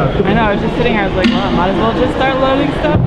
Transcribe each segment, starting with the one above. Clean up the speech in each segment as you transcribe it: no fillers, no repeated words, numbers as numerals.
I know, I was just sitting here, I was like, well, I might as well just start loading stuff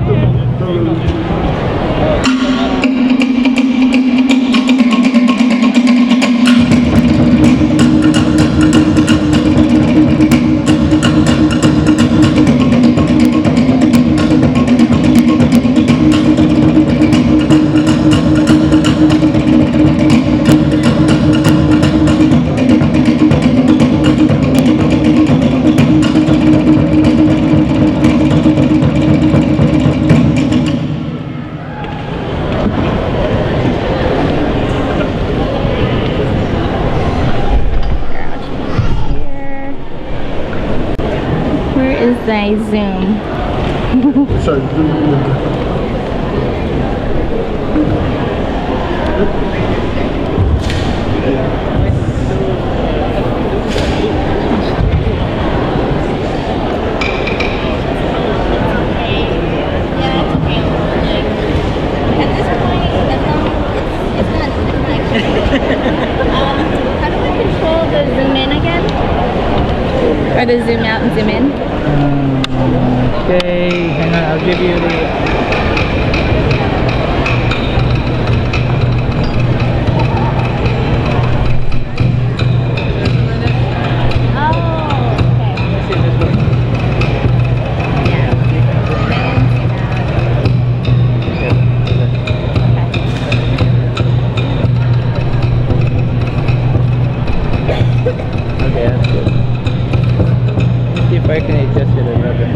I zoom. Sorry. How do I control the zoom in again? Or the zoom out and zoom in? Okay, hang on, I'll give you the... If I can adjust it a little bit.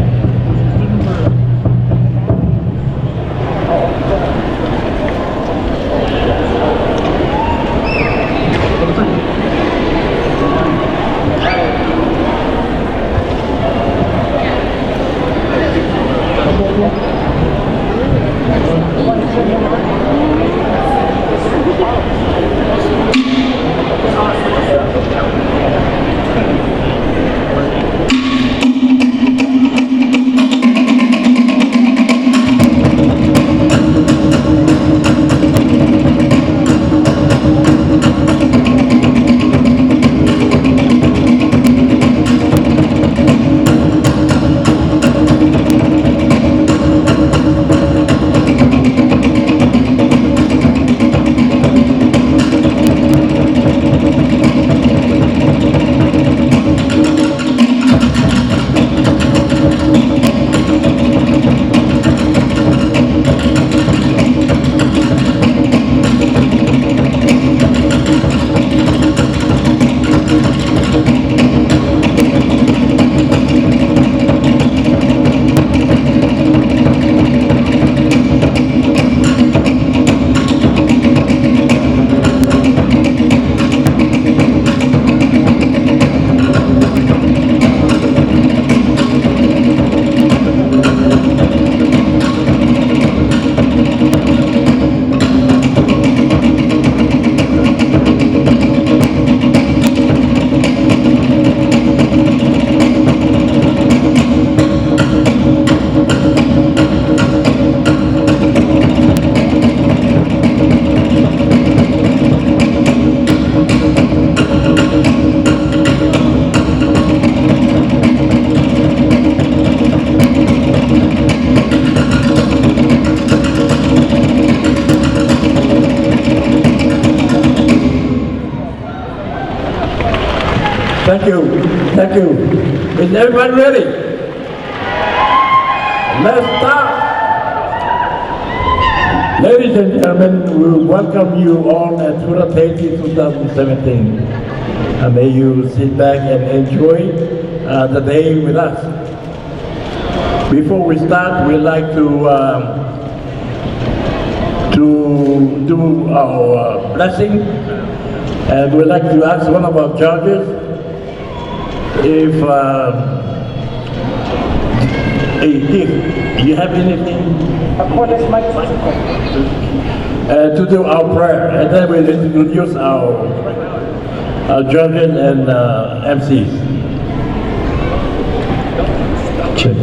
Thank you. Thank you. Is everyone ready? Let's start. Ladies and gentlemen, we welcome you all at Hura Tahiti 2017. May you sit back and enjoy the day with us. Before we start, we'd like to do our blessing, and we'd like to ask one of our judges if you have anything to do our prayer, and then we'll introduce our judges and MCs. Check,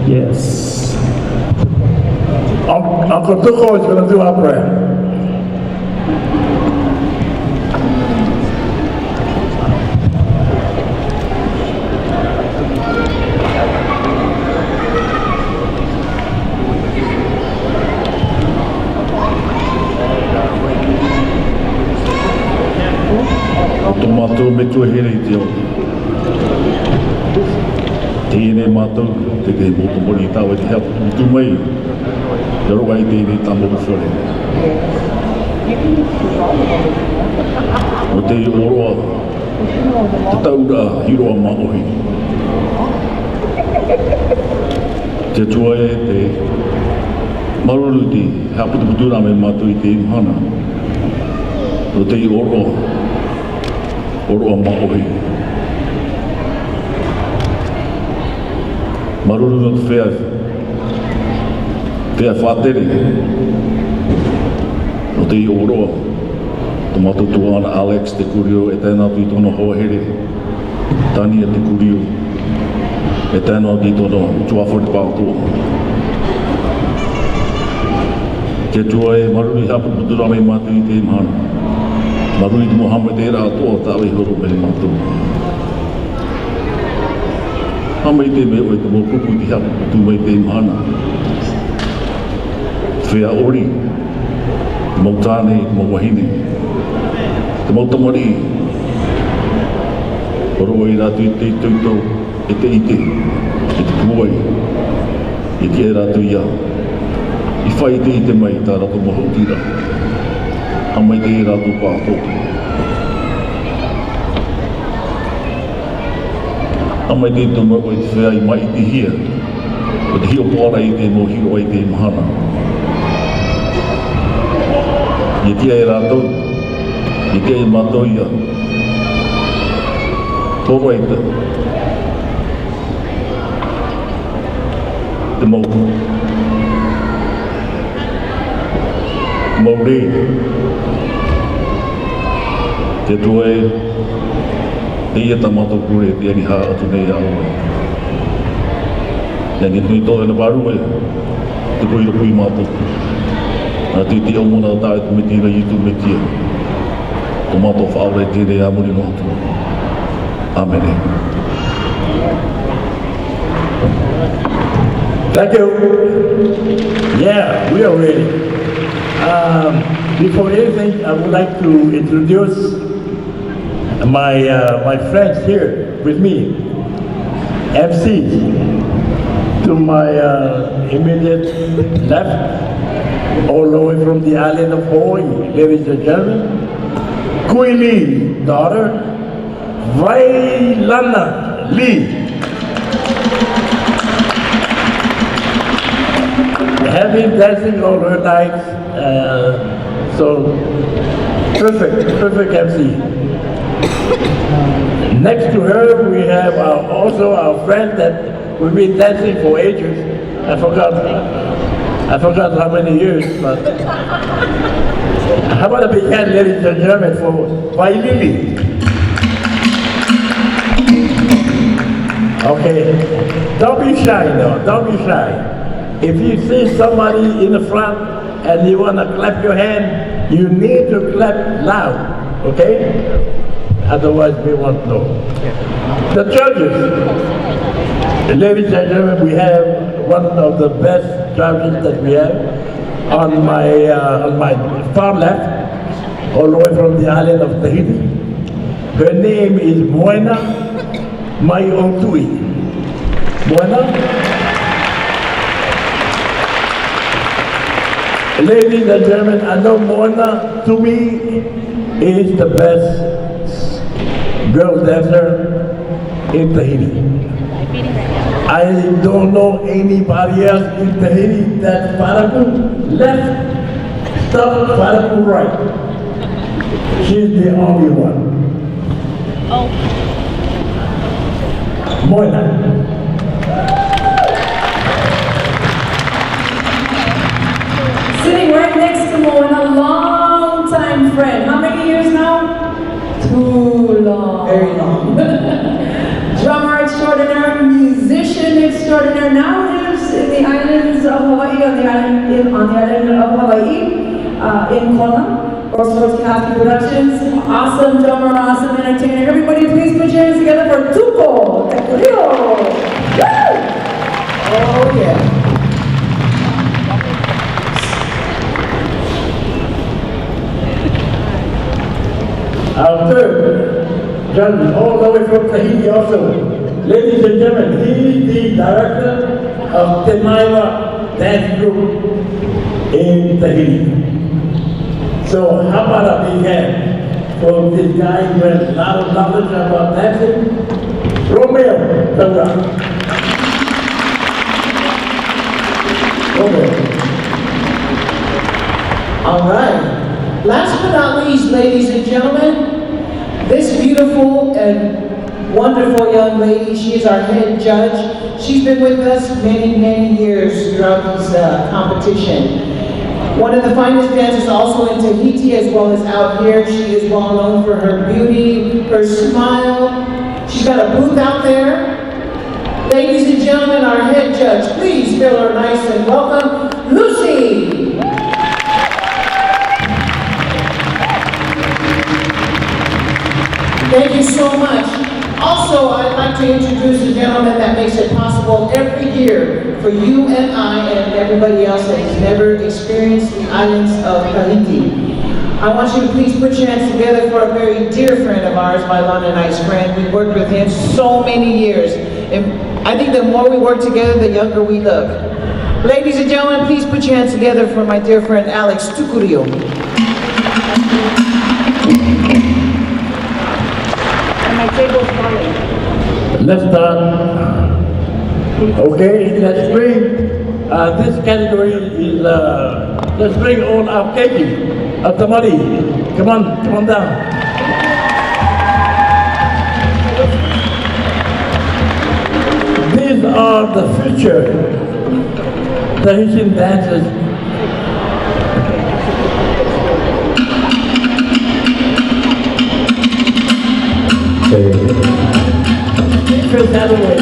yes. Uncle Tuko is going to do our prayer. Mātou me tua here I te oti. Tēnei mātou, te kei mōto mori tāua te hea putu mai. Te roa I tēnei tāmo whare. O te oroa, te taura hiroa maohi. Te tua e te maruru te hea putu rā me mātou I te imhana. O te oroa maohi. Maruru no te whea whātere. O te oroa, te mātou ana Alex te kurio e tēnā tui tono hoa here. Tania te kurio e tēnā tui tono tuawhori pātoa. Ke tua e maruru hapu putura me mātou I te imhana. Marui te Mohamed e rā toa tāwe horo me mātou. Hamai te me oi te mō kupu ti hapu putu mai te imhana. Whea ori, te mō tāne, te mō wahine, te mō tamari. Oro i rātu I te tauto, e te ite, e te kuai, e te e rātu ia. I whai te ite mai tā rato moho tira. Hamai te rātu pāto. Hamai te tuma o te whea I mai te hia. O te hio pōra I te mō hiro I te mahana. I tia e rātou, I tia e mātou ia. Tōro e te. Te mōku. Mauri. Te tua e te ia tamato kure te ani haa atu nei aoe. Ia ngi tui tō e na waru e te koira kui mātou. Nā te te omona o tāe tu me tira I tu me tia. Ko mātou whaore te rei amuri no atu. Amene. Thank you. Yeah, we are ready. Before anything, I would like to introduce my friends here with me, MCs. To my immediate left, all the way from the island of Hawaii, ladies and gentlemen, Kui Lee's daughter, Vailana Lee. Have been dancing all her nights, so perfect MC. Next to her, we have also our friend that we've been dancing for ages. I forgot how many years, but how about a big hand, ladies and gentlemen, for Vailili? Okay, don't be shy now, don't be shy. If you see somebody in the front and you want to clap your hand, you need to clap loud, okay? Otherwise we won't know. The judges, ladies and gentlemen, we have one of the best judges that we have on my far left, all the way from the island of Tahiti. Her name is Moena Maiotui. Moena. Ladies and gentlemen, I know Moena, to me, is the best girl dancer in Tahiti. I don't know anybody else in Tahiti that's Faraku left, stop Faraku right. She's the only one. Oh. Moena. Sitting right next to Moena, a long-time friend. How many years now? Too long. Very long. Drummer extraordinaire, musician extraordinaire, now lives in the islands of Hawaii, on the island of Hawaii, in Kona. Roscoe's Cast Productions. Awesome drummer, awesome entertainer. Everybody please put your hands together for Tuco Rio. Oh yeah. Our third judge all the way from Tahiti also. Ladies and gentlemen, he is the director of Temaira Dance Group in Tahiti. So how about a big hand for this guy who has a lot of knowledge about dancing? Romeo, Hura. Romeo. All right. Last but not least, ladies and gentlemen, this beautiful and wonderful young lady, she is our head judge. She's been with us many, many years throughout this competition. One of the finest dancers also in Tahiti as well as out here. She is well known for her beauty, her smile. She's got a booth out there. Ladies and gentlemen, our head judge, please feel her nice and welcome, Lucy. Thank you so much. Also, I'd like to introduce the gentleman that makes it possible every year for you and I and everybody else that has never experienced the islands of Tahiti. I want you to please put your hands together for a very dear friend of ours, my London Ice friend. We worked with him so many years. And I think the more we work together, the younger we look. Ladies and gentlemen, please put your hands together for my dear friend, Alex Tucurio. Let's start. Okay, let's bring, this category is, let's bring on our Keiki of Tamari. Come on down. These are the future Tahitian dancers. Chris Hathaway.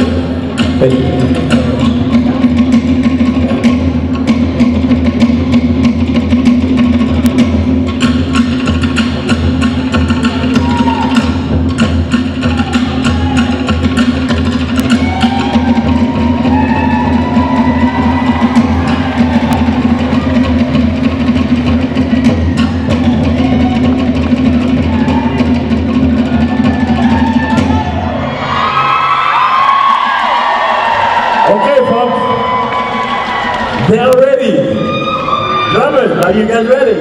They are ready. Drummers, are you guys ready?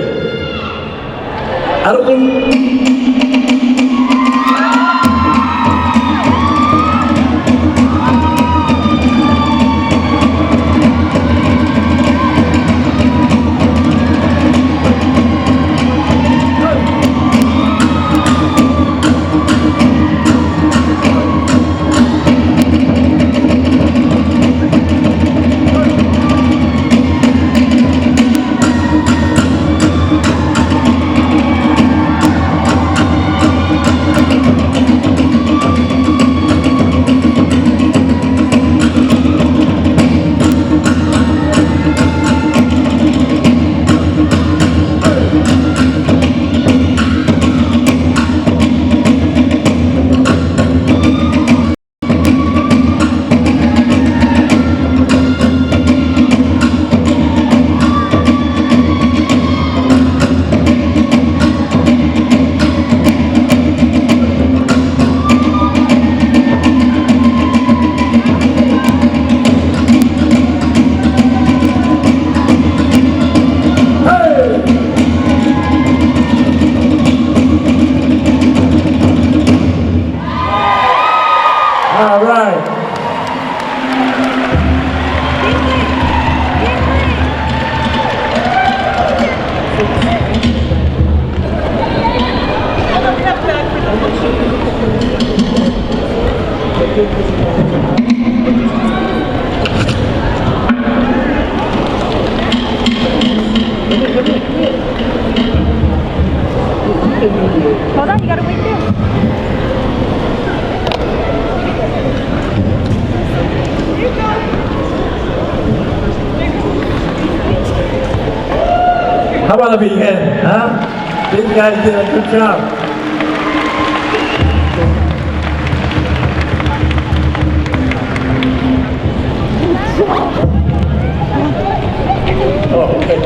All right. Hold on, you gotta wait there. How about a big hand, huh? These guys did a good job. Oh, okay.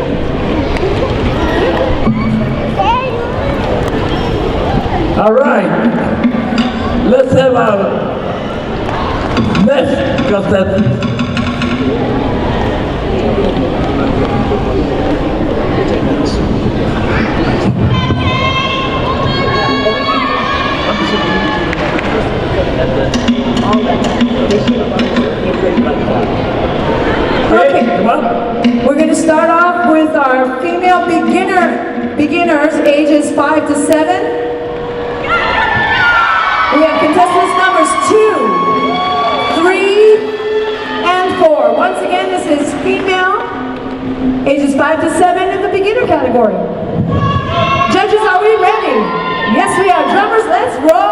All right. let's have our next contestant. Okay. Come on. We're going to start off with our female beginners, ages 5 to 7. We have contestants numbers 2, 3, and 4. Once again, this is female, ages 5 to 7 in the beginner category. Judges, are we ready? Yes, we are. Drummers, let's roll.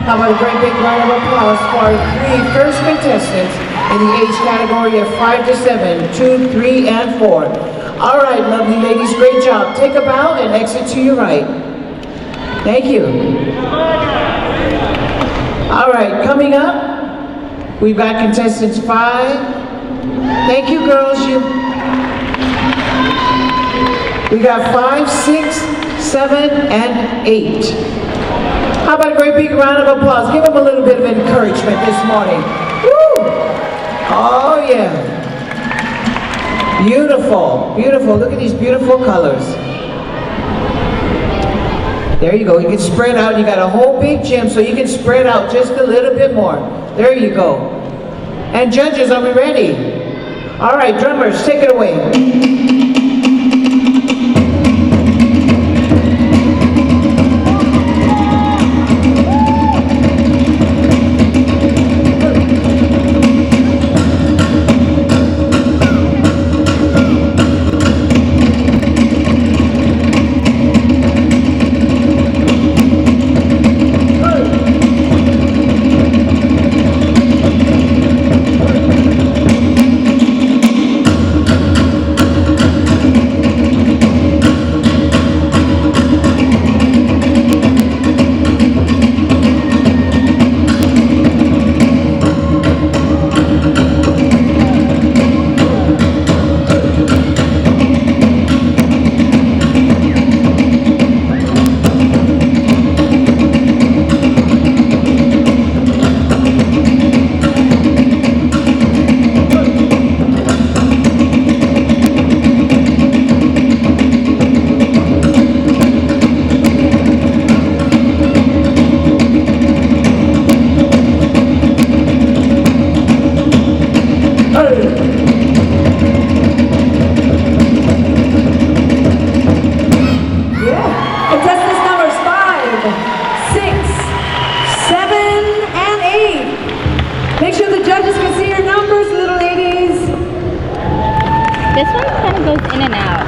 How about a great big round of applause for our 3 first contestants in the age category of 5 to 7, 2, 3, and 4. All right, lovely ladies, great job. Take a bow and exit to your right. Thank you. All right, coming up, we've got contestants 5. Thank you, girls. We got 5, 6, 7, and 8. How about a great big round of applause? Give them a little bit of encouragement this morning. Woo! Oh yeah. Beautiful, beautiful. Look at these beautiful colors. There you go. You can spread out. You got a whole big gym, so you can spread out just a little bit more. There you go. And judges, are we ready? All right, drummers, take it away. In and out.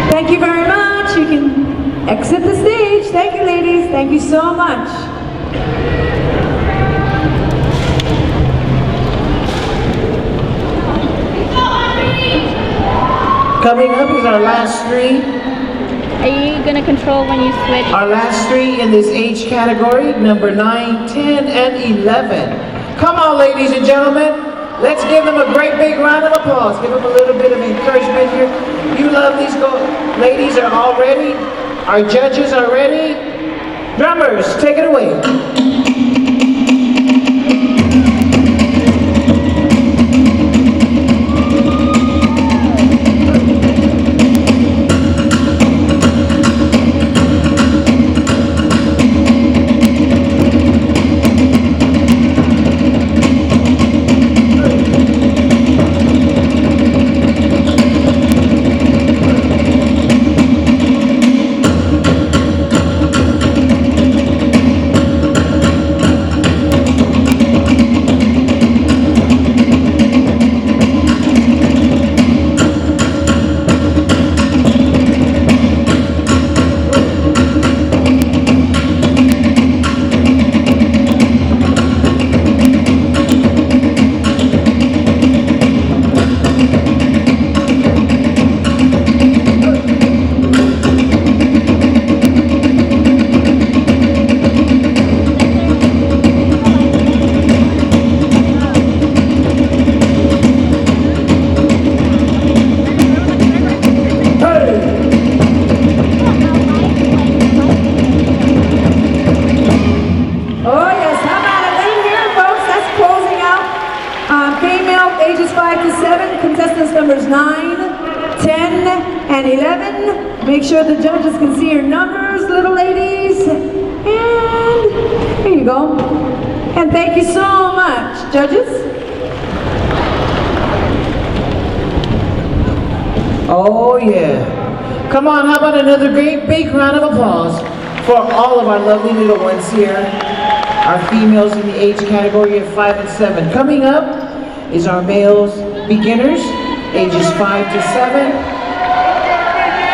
Thank you very much. You can exit the stage. Thank you, ladies. Thank you so much. Coming up is our last 3. Are you going to control when you switch? Our last 3 in this age category, number 9, 10, and 11. Come on, ladies and gentlemen. Let's give them a great big round of applause. Give them a little bit of encouragement here. You love these ladies are all ready. Our judges are ready. Drummers, take it away. Numbers 9, 10, and 11. Make sure the judges can see your numbers, little ladies. And here you go. And thank you so much, judges. Oh yeah. Come on, how about another great big round of applause for all of our lovely little ones here. Our females in the age category of 5 and 7. Coming up is our males beginners, ages 5 to 7.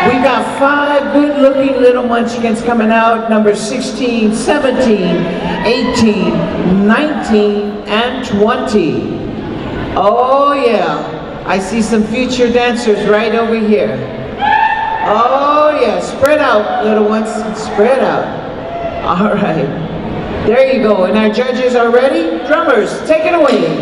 We've got 5 good-looking little munchkins coming out, numbers 16, 17, 18, 19, and 20. Oh yeah, I see some future dancers right over here. Oh yeah, spread out, little ones, spread out. All right, there you go. And our judges are ready. Drummers, take it away.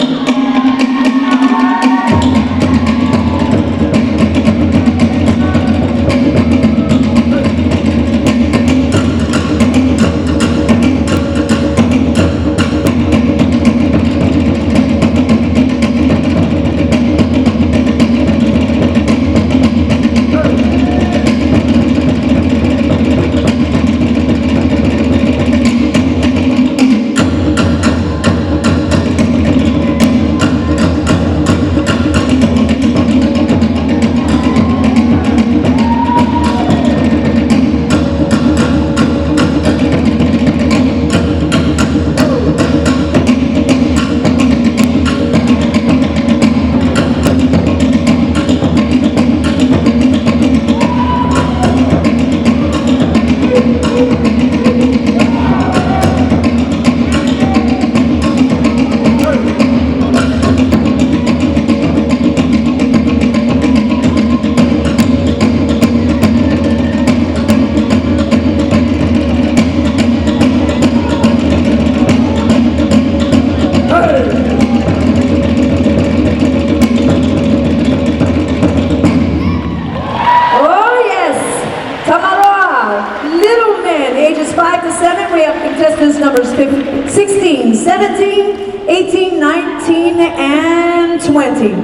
Numbers 16, 17, 18, 19, and 20.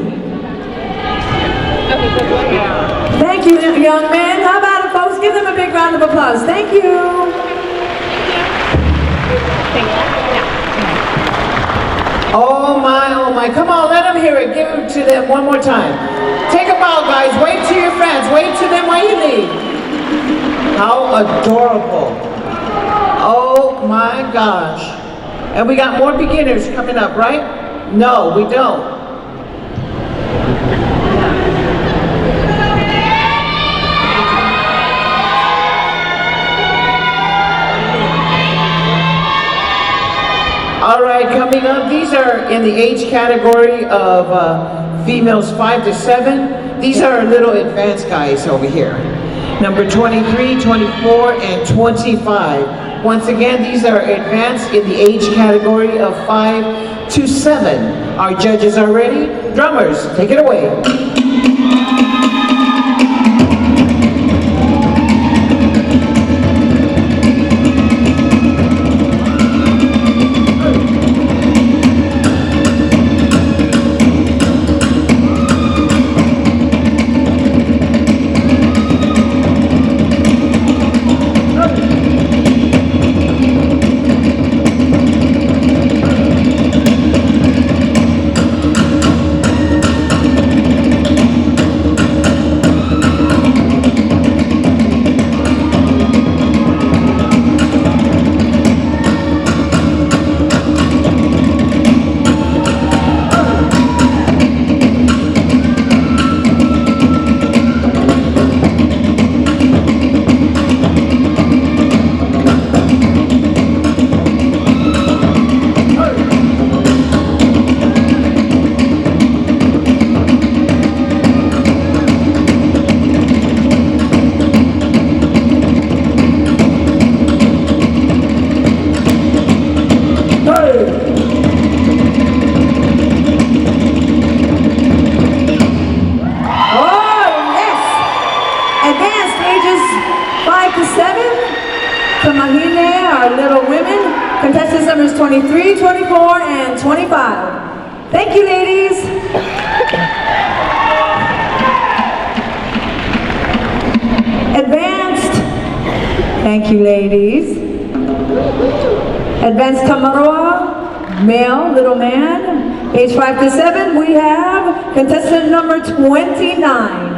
Thank you, young men. How about it, folks? Give them a big round of applause. Thank you. Oh my. Come on, let them hear it. Give it to them one more time. Take a bow, guys. Wave to your friends. Wave to them while you leave. How adorable. Oh my gosh. And we got more beginners coming up, right? No, we don't. All right, coming up, these are in the age category of females 5 to 7. These are our little advanced guys over here. Number 23, 24, and 25. Once again, these are advanced in the age category of 5 to 7. Our judges are ready. Drummers, take it away. Our little women, contestants numbers 23, 24, and 25. Thank you, ladies. Advanced. Thank you, ladies. Advanced Tamaroa, male, little man, age 5 to 7. We have contestant number 29.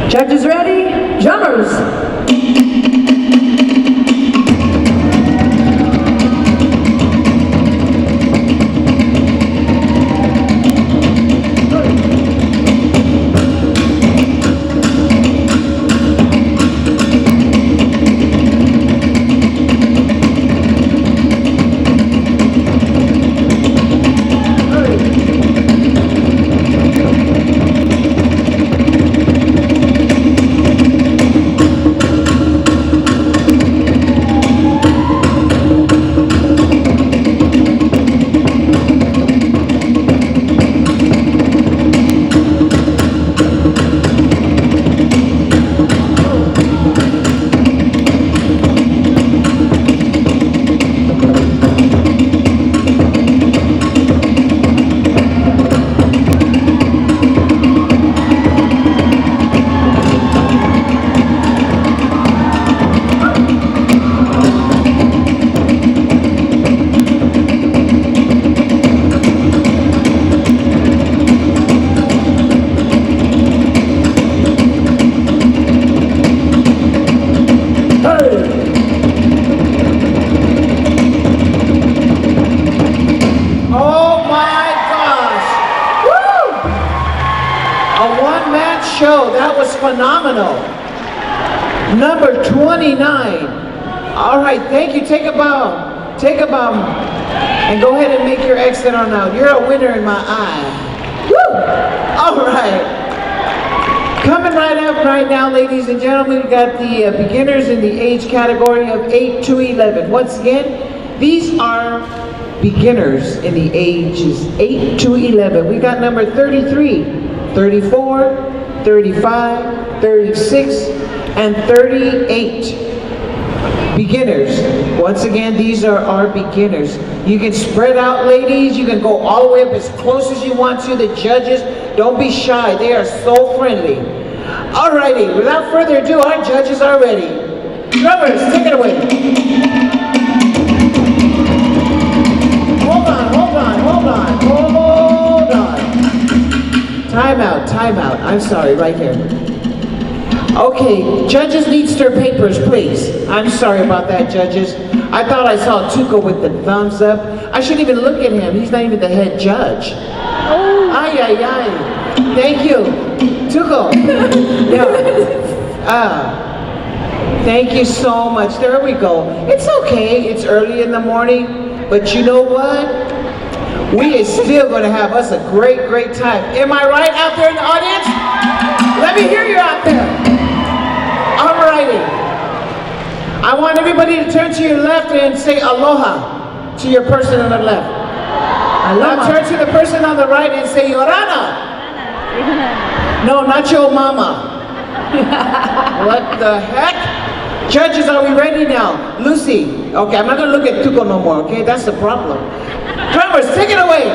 Judges ready? Drummers. Show. That was phenomenal. Number 29. All right, thank you. Take a bow. Take a bow. And go ahead and make your exit on out. You're a winner in my eye. Woo! All right. Coming right up right now, ladies and gentlemen, we got the beginners in the age category of 8 to 11. Once again, these are beginners in the ages 8 to 11. We got number 33, 34, 35, 36, and 38. Beginners. Once again, these are our beginners. You can spread out, ladies. You can go all the way up as close as you want to. The judges, don't be shy. They are so friendly. Alrighty, without further ado, our judges are ready. Drummers, take it away. Hold on. Time out. I'm sorry, right here. Okay, judges need stir papers, please. I'm sorry about that, judges. I thought I saw Tuco with the thumbs up. I shouldn't even look at him. He's not even the head judge. Ay. Thank you. Tuco. Thank you so much. There we go. It's okay. It's early in the morning. But you know what? We is still going to have us a great time. Am I right out there in the audience? Let me hear you out there. I want everybody to turn to your left and say aloha to your person on the left. Now turn to the person on the right and say yorana. No, not your mama. What the heck? Judges, are we ready now? Lucy. Okay, I'm not going to look at Tuco no more, okay? That's the problem. Drummers, take it away.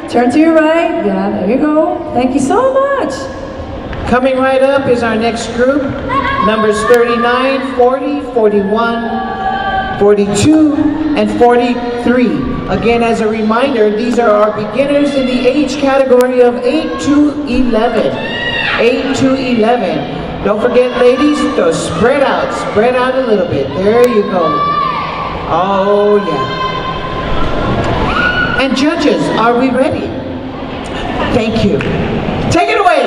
Turn to your right. Yeah, there you go. Thank you so much. Coming right up is our next group. Numbers 39, 40, 41, 42, and 43. Again, as a reminder, these are our beginners in the age category of 8 to 11. 8 to 11. Don't forget, ladies, to spread out a little bit. There you go. Oh, yeah. And judges, are we ready? Thank you. Take it away.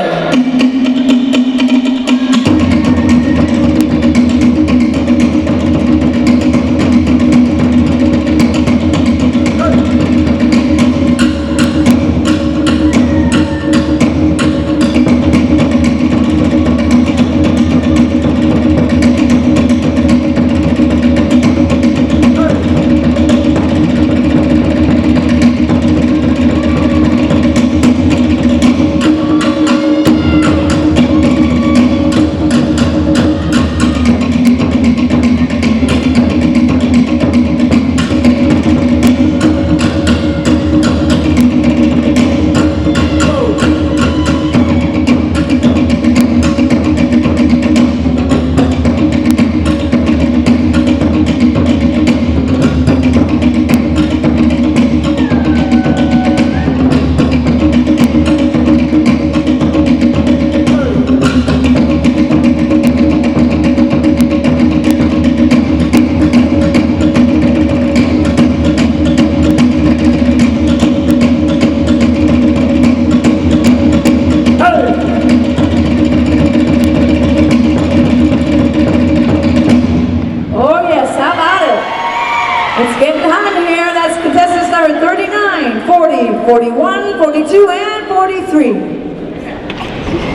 It's getting hot in here. That's contestants number 39, 40, 41, 42, and 43.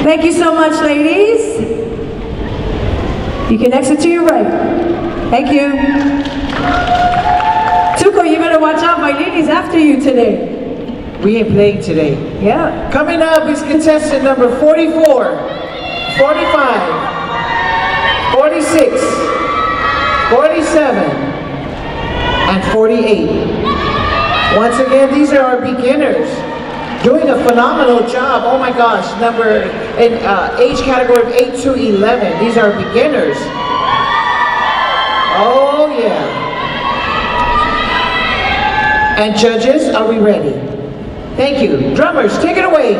Thank you so much, ladies. You can exit to your right. Thank you. Tuco, you better watch out. My lady's after you today. We ain't playing today. Yeah. Coming up is contestant number 44, 45, 46, 47, and 48. Once again, these are our beginners doing a phenomenal job. Oh my gosh, number in age category of 8 to 11. These are beginners. Oh yeah. And judges, are we ready? Thank you. Drummers, take it away.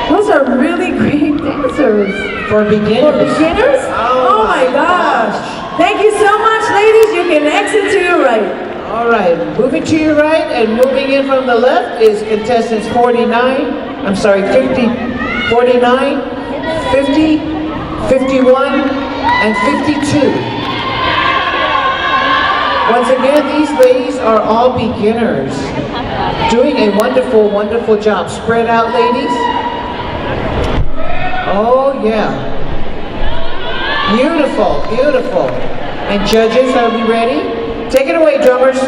Those are really great dancers. For beginners. For beginners? Oh my gosh. Thank you so much, ladies. You can exit to your right. All right, moving to your right and moving in from the left is contestants 49, I'm sorry, 50, 49, 50, 51, and 52. Once again, these ladies are all beginners, doing a wonderful, wonderful job. Spread out, ladies. Oh, yeah. Beautiful, beautiful. And judges, are we ready? Take it away, drummers.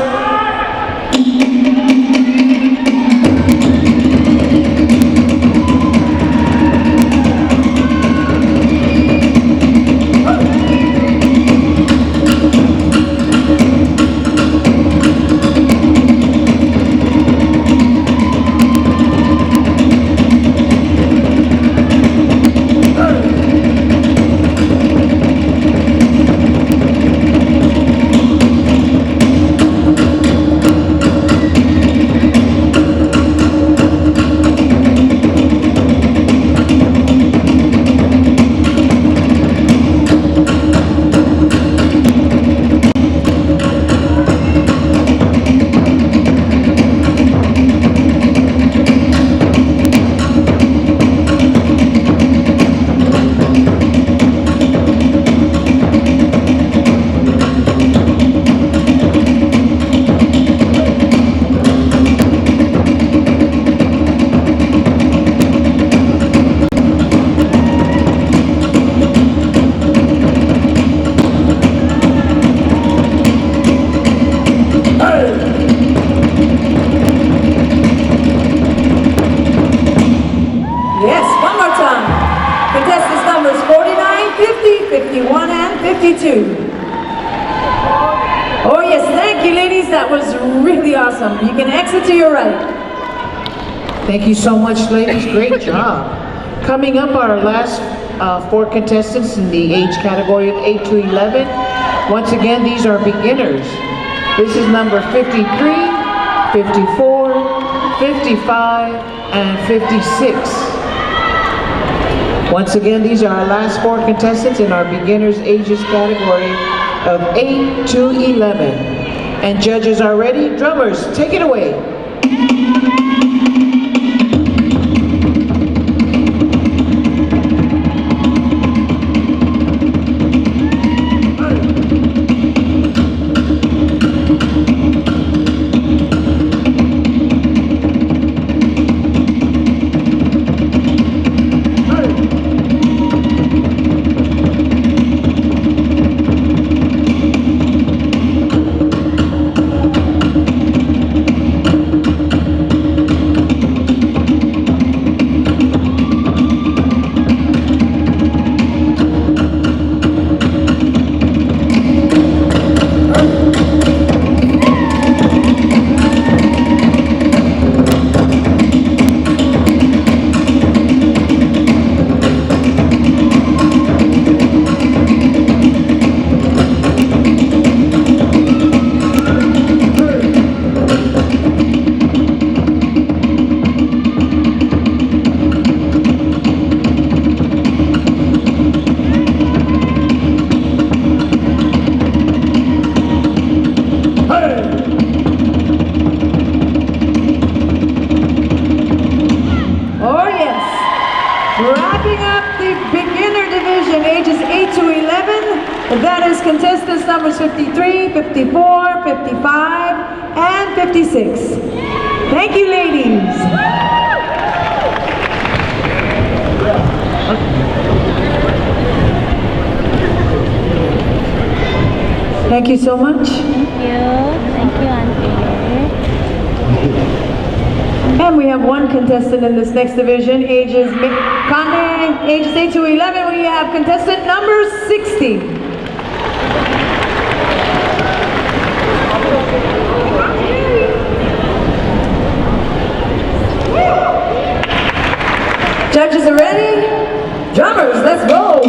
Oh yes, thank you ladies, that was really awesome. You can exit to your right. Thank you so much, ladies, great job. Coming up, our last 4 contestants in the age category of 8 to 11. Once again, these are beginners. This is number 53, 54, 55, and 56. Once again, these are our last 4 contestants in our beginners ages category of 8 to 11. And judges are ready. Drummers, take it away. Wrapping up the beginner division, ages 8 to 11. That is contestants numbers 53, 54, 55, and 56. Thank you, ladies. Thank you so much. Thank you, Auntie. And we have 1 contestant in this next division, ages 8 to 11. We have contestant number 60. Judges are ready? Drummers, let's go!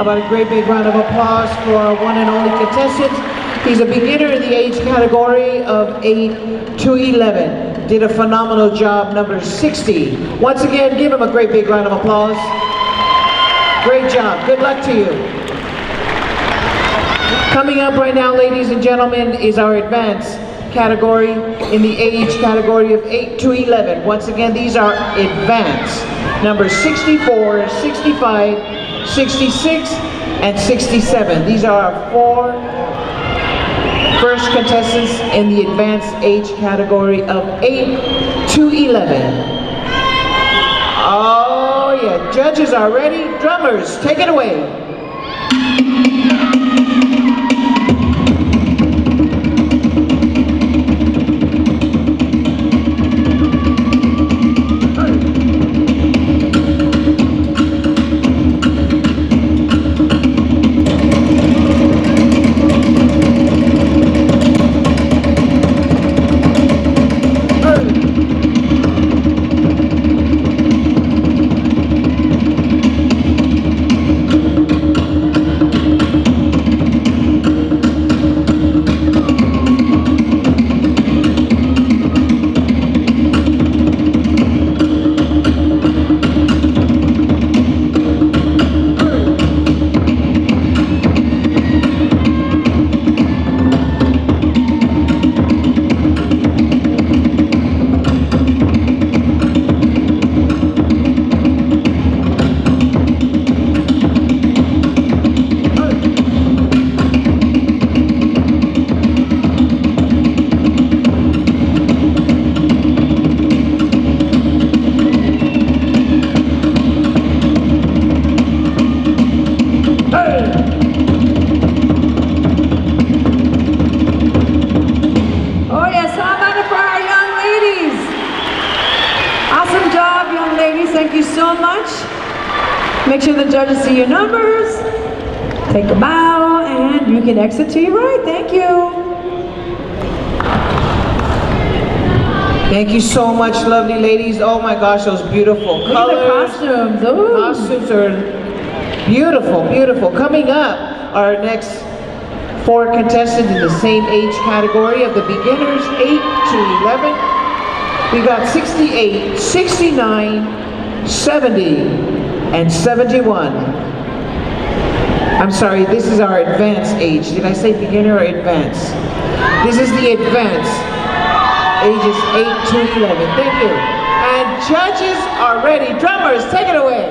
How about a great big round of applause for our one and only contestant? He's a beginner in the age category of 8 to 11. Did a phenomenal job, number 60. Once again, give him a great big round of applause. Great job. Good luck to you. Coming up right now, ladies and gentlemen, is our advanced category in the age category of 8 to 11. Once again, these are advanced. Numbers 64, 65, 66, and 67. These are our 4 first contestants in the advanced age category of 8 to 11. Oh yeah, judges are ready. Drummers, take it away. Make sure the judges see your numbers. Take a bow and you can exit to your right. Thank you. Thank you so much, lovely ladies. Oh my gosh, those beautiful colors. Look at the costumes. Ooh. Costumes are beautiful, beautiful. Coming up, our next 4 contestants in the same age category of the beginners, 8 to 11. We got 68, 69, 70, and 71. I'm sorry, this is our advanced age. Did I say beginner or advanced? This is the advanced, ages 8 to 11. Thank you. And judges are ready. Drummers, take it away.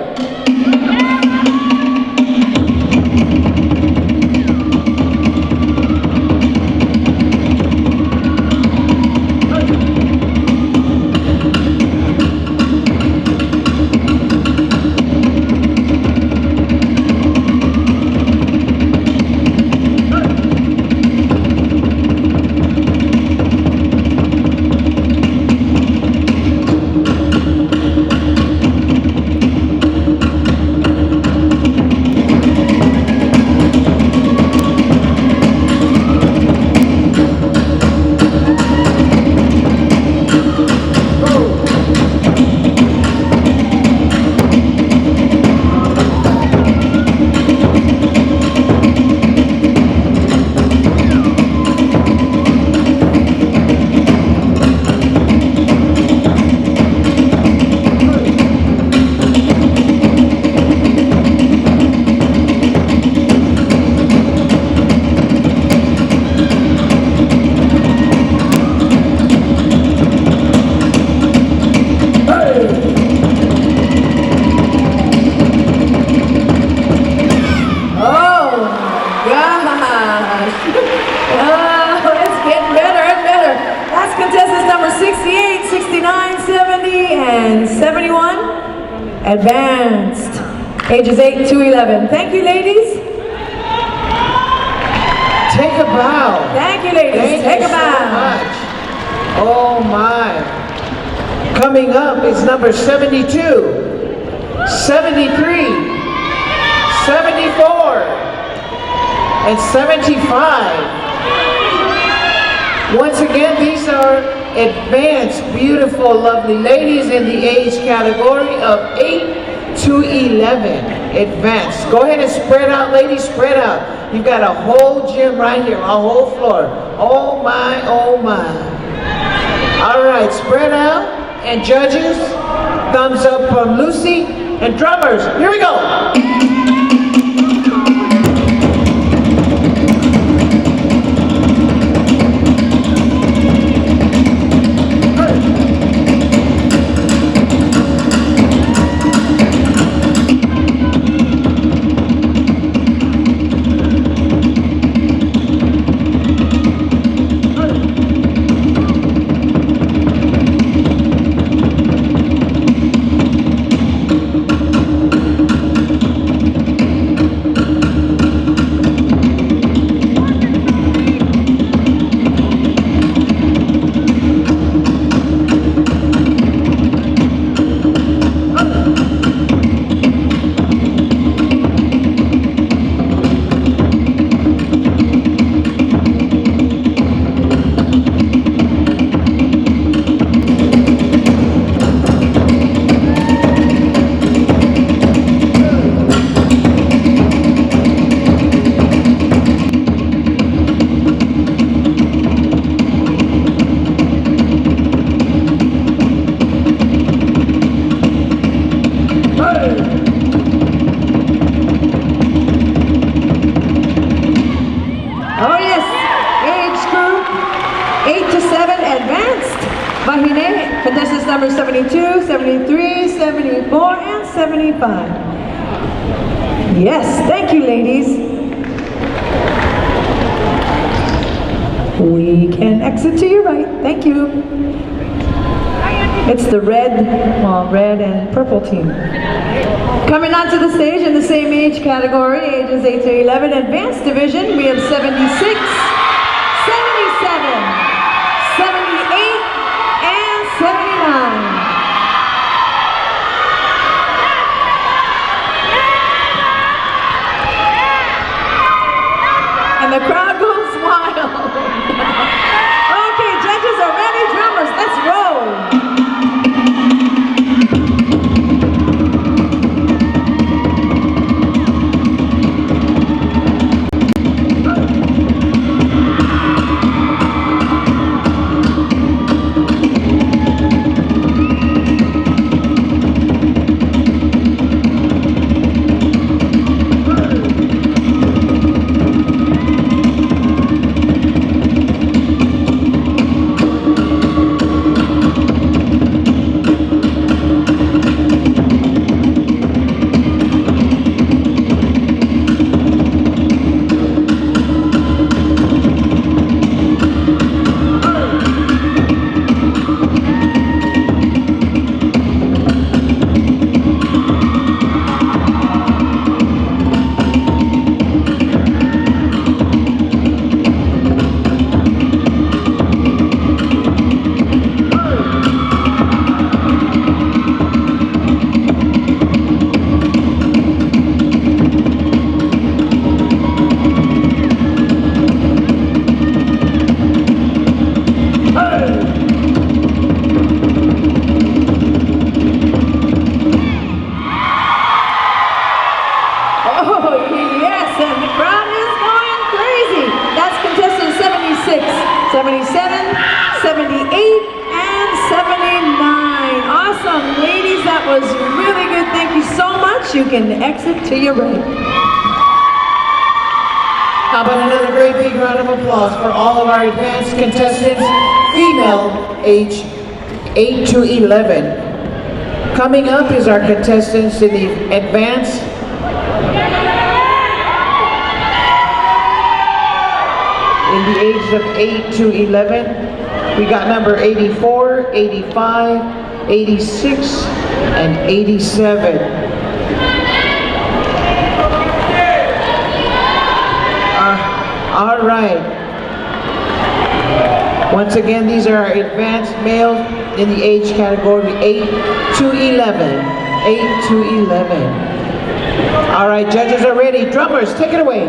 Advanced, ages 8 to 11. Thank you, ladies. Take a bow. Thank you, ladies. Take a bow. So much. Oh my. Coming up is number 72, 73, 74, and 75. Once again, these are advanced, beautiful, lovely ladies in the age category of 8 to 11 advanced. Go ahead and spread out, ladies, spread out. You've got a whole gym right here, a whole floor. Oh my, oh my. All right, spread out. And judges, thumbs up from Lucy. And drummers, here we go. Oh yes, age group 8 to 7 advanced. Bahine, contestants number 72, 73, 74, and 75. Yes, thank you ladies. We can exit to your right, thank you. It's the red and purple team. Coming onto the stage in the same age category, ages 8 to 11, advanced division, we have 76, 77, 78, and 79. And the crowd goes wild. Okay, judges are ready, drummers, let's roll. You can exit to your right. How about another great big round of applause for all of our advanced contestants, female, age 8 to 11. Coming up is our contestants in the advanced in the age of 8 to 11. We got number 84, 85, 86, and 87. All right. Once again, these are our advanced males in the age category 8 to 11. 8 to 11. All right, judges are ready. Drummers, take it away.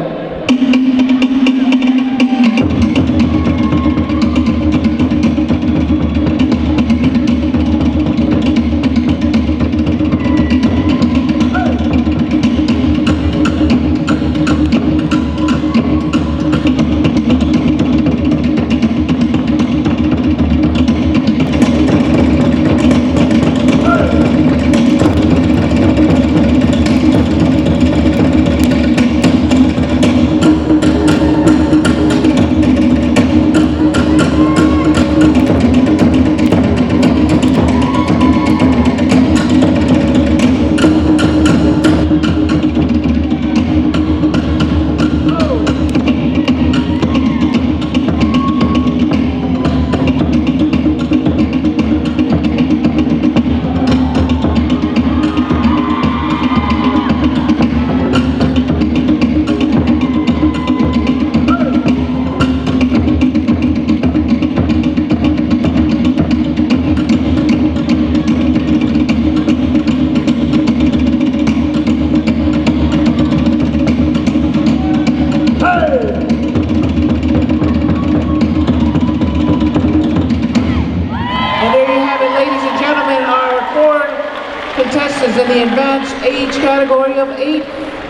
contestants in the advanced age category of 8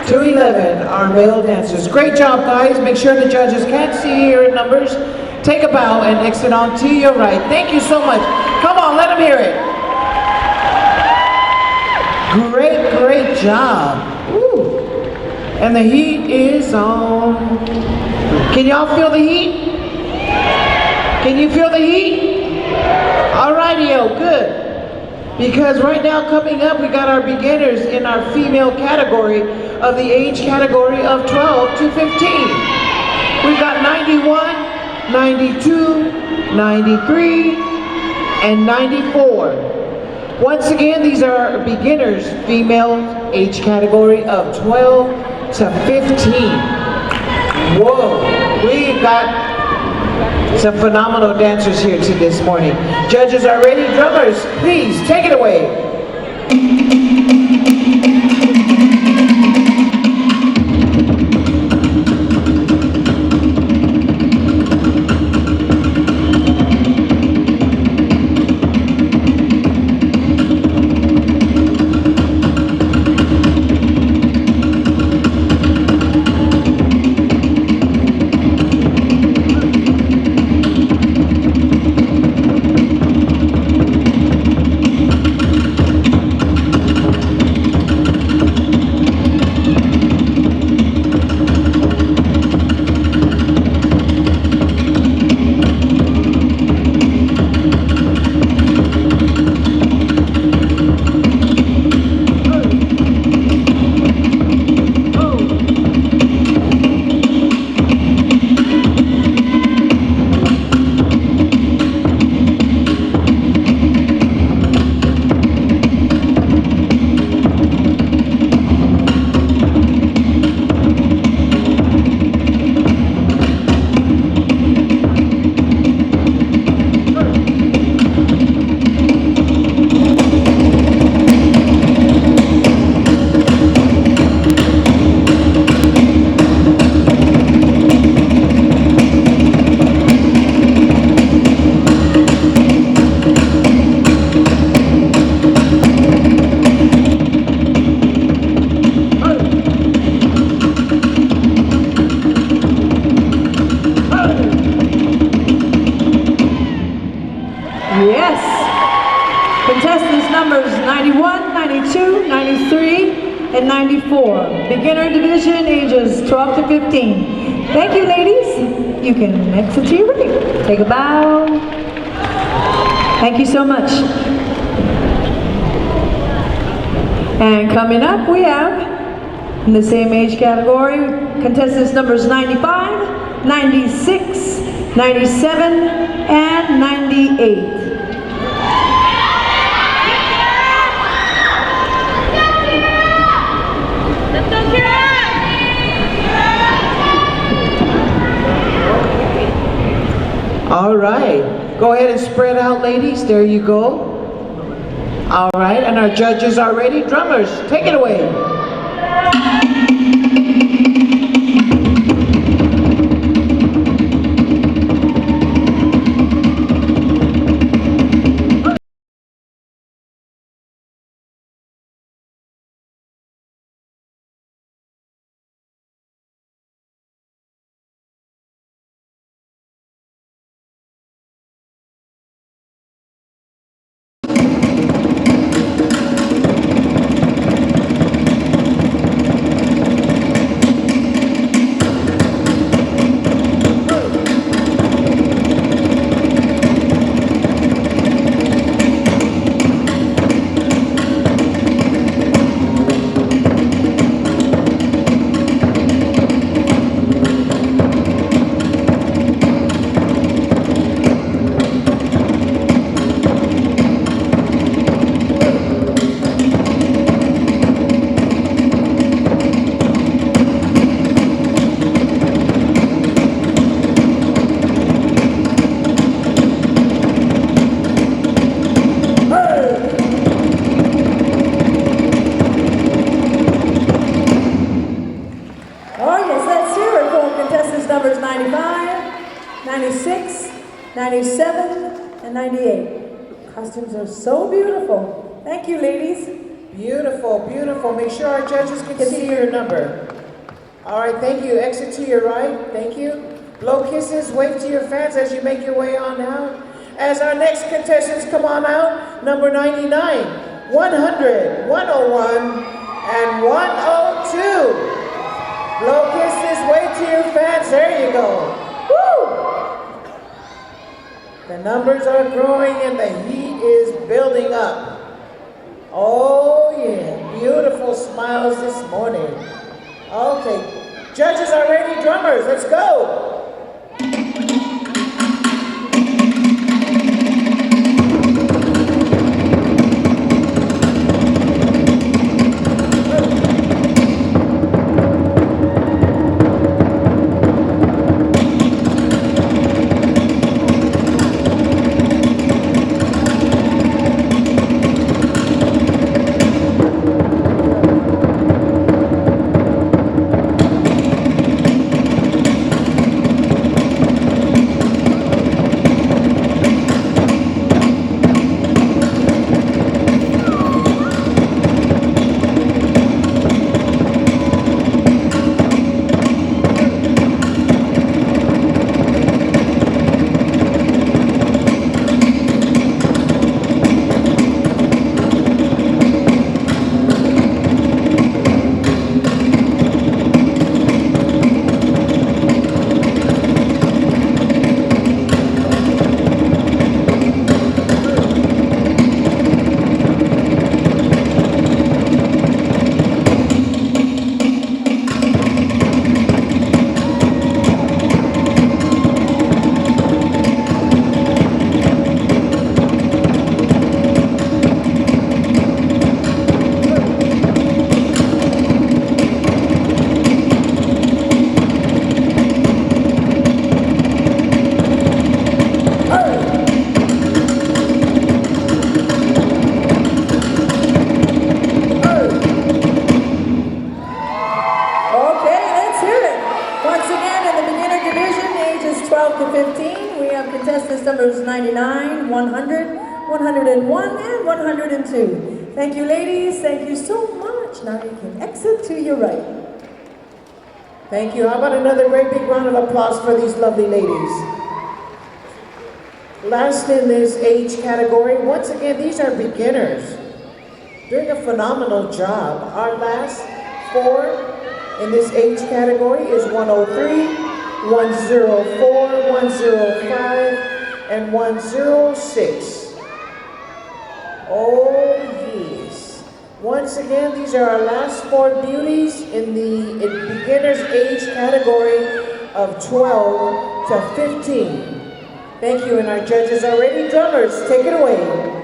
to 11 are male dancers. Great job, guys. Make sure the judges can't see your numbers. Take a bow and exit on to your right. Thank you so much. Come on, let them hear it. Great job. Woo. And the heat is on. Can y'all feel the heat? Can you feel the heat? Alrighty-o, good. Because right now coming up, we got our beginners in our female category of the age category of 12 to 15. We've got 91, 92, 93, and 94. Once again, these are our beginners female age category of 12 to 15. Whoa, we've got some phenomenal dancers here this morning. Judges are ready. Drummers, please take it away. Contestants numbers 91, 92, 93, and 94. Beginner division ages 12 to 15. Thank you, ladies. You can exit to your right. Take a bow. Thank you so much. And coming up, we have, in the same age category, contestants numbers 95, 96, 97, and 98. All right, go ahead and spread out, ladies. There you go. All right, and our judges are ready. Drummers, take it away. Numbers 95, 96, 97, and 98. Costumes are so beautiful. Thank you, ladies. Beautiful, beautiful. Make sure our judges can see your number. All right, thank you. Exit to your right. Thank you. Blow kisses, wave to your fans as you make your way on out. As our next contestants come on out, number 99, 100, 101, and 102. Blow kisses, wave to your fans. There you go. Woo! The numbers are growing and the heat is building up. Oh yeah, beautiful smiles this morning. Okay, judges are ready, drummers, let's go. Numbers 99, 100, 101, and 102. Thank you, ladies. Thank you so much. Now you can exit to your right. Thank you. How about another great big round of applause for these lovely ladies? Last in this age category, once again, these are beginners. Doing a phenomenal job. Our last four in this age category is 103, 104, 105, and 106. Oh yes. Once again, these are our last four beauties in the beginner's age category of 12 to 15. Thank you, and our judges are ready. Drummers, take it away.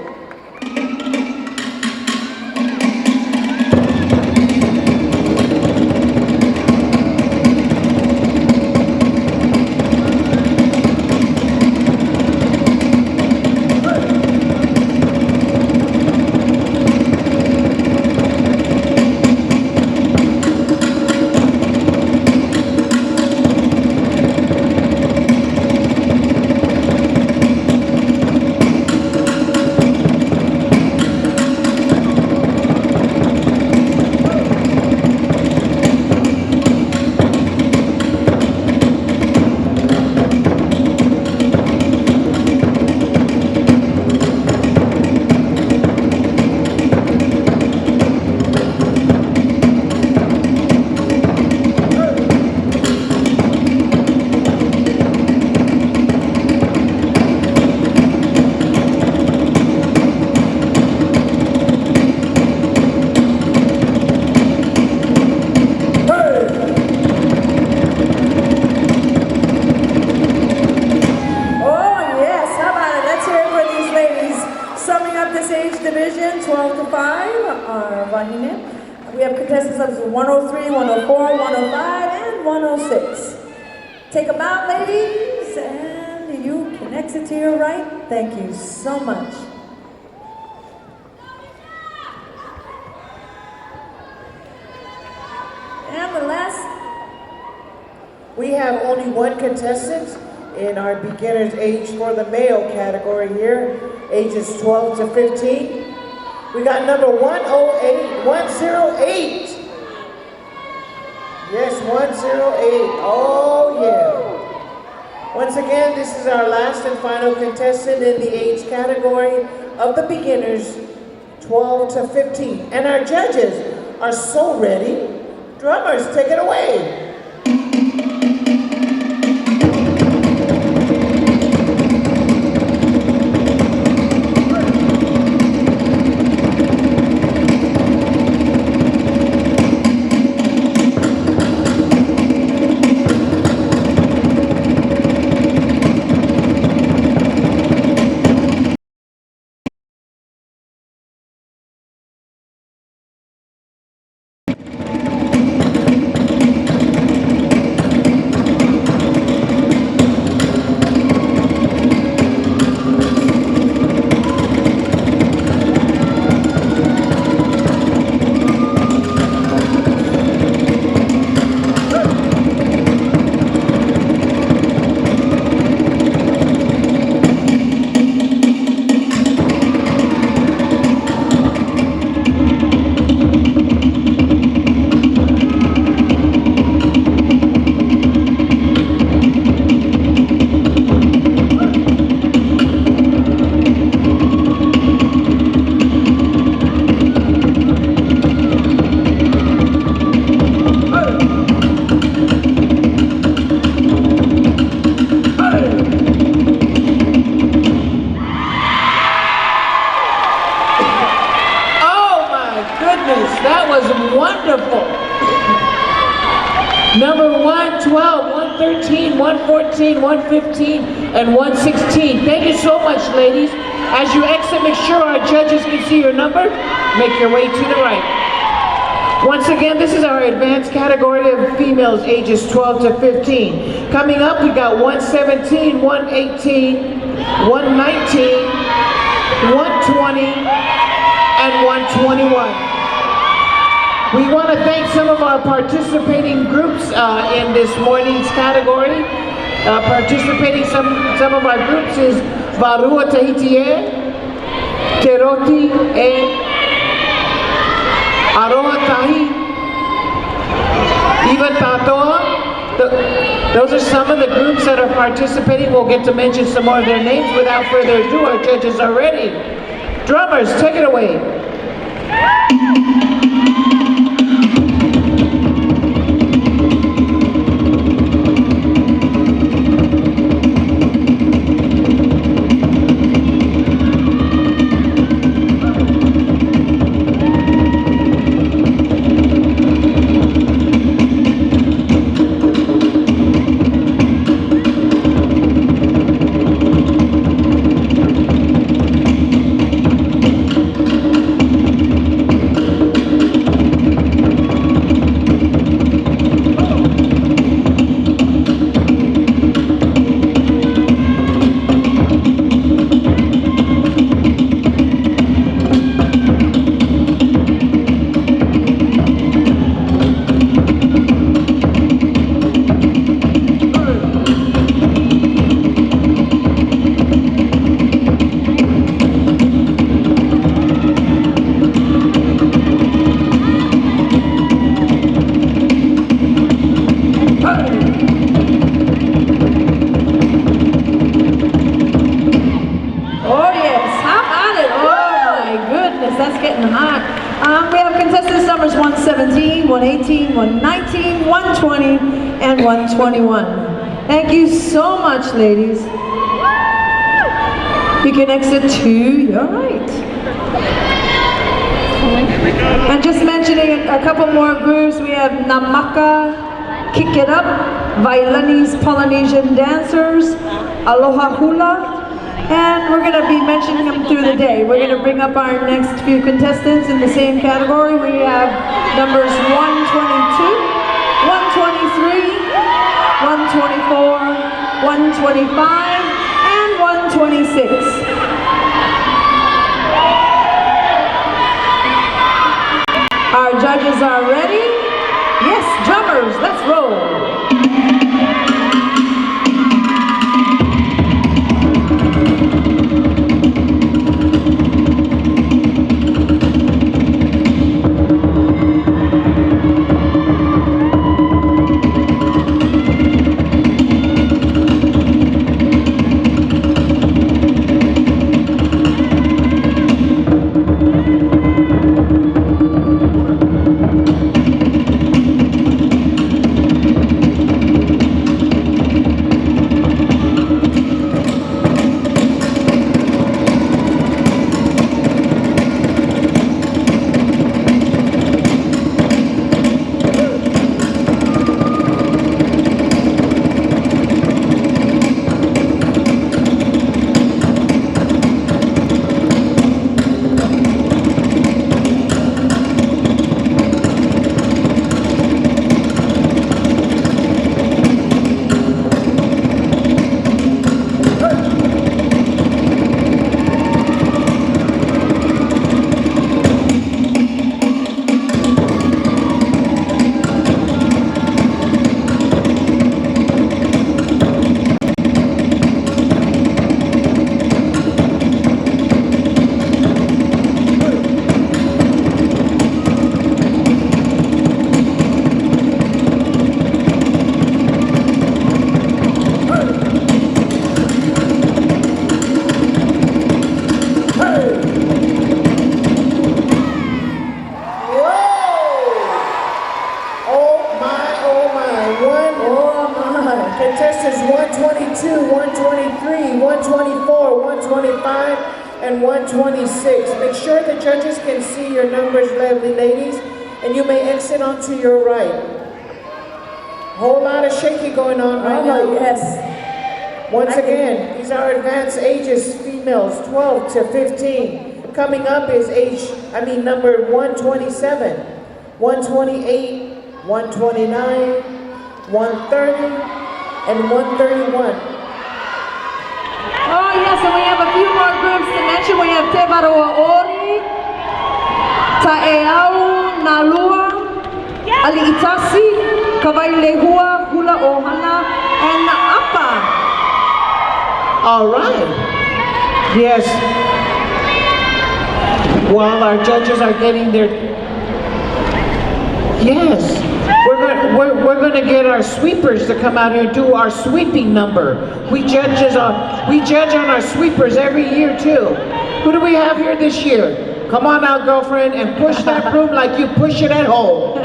We have contestants of 103, 104, 105, and 106. Take them out, ladies, and you can exit to your right. Thank you so much. And the last. We have only one contestant in our beginner's age for the male category here, ages 12 to 15. We got number 108, 108. Yes, 108. Oh, yeah. Once again, this is our last and final contestant in the age category of the beginners, 12 to 15. And our judges are so ready. Drummers, take it away. Number 112, 113, 114, 115, and 116. Thank you so much, ladies. As you exit, make sure our judges can see your number. Make your way to the right. Once again, this is our advanced category of females ages 12 to 15. Coming up, we got 117, 118, 119, 120, and 121. We want to thank some of our participating groups in this morning's category. Participating some of our groups is Varua Tahiti, Teroti, Aroha Tahi, Iva Tatoa. Those are some of the groups that are participating. We'll get to mention some more of their names. Without further ado, our judges are ready. Drummers, take it away. That's getting hot. We have contestants numbers 117, 118, 119, 120, and 121. Thank you so much, ladies. You can exit to your right. And just mentioning a couple more groups, we have Namaka, Kick It Up, Violinese Polynesian Dancers, Aloha Hula, and we're going to be mentioning them through the day. We're going to bring up our next few contestants in the same category. We have numbers 122, 123, 124, 125, and 126. Our judges are ready. Yes, drummers, let's roll. 126. Make sure the judges can see your numbers, lovely ladies, and you may exit onto your right. Whole lot of shaking going on right now. Yes. Once again, these are advanced ages, females 12 to 15. Coming up is number 127, 128, 129, 130, and 131. Oh yes, and we have a few more groups to mention. We have Te Maroa Ori, Taeau Nalua, Ali Itasi, Kawai Lehua, Hula Ohana, and Na'apa. All right. Yes. While our judges are getting their... Yes. We're going to get our sweepers to come out here and do our sweeping number. We judge on our sweepers every year too. Who do we have here this year? Come on out, girlfriend, and push that broom like you push it at home.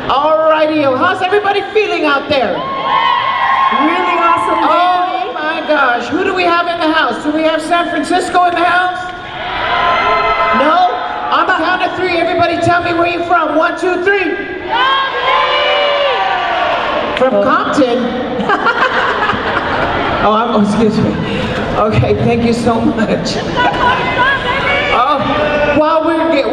Alrighty, how's everybody feeling out there? Really awesome. Oh my gosh, who do we have in the house? Do we have San Francisco in the house? No? On the count of three, everybody tell me where you're from. 1, 2, 3. From Compton? Oh, excuse me. Okay, thank you so much. While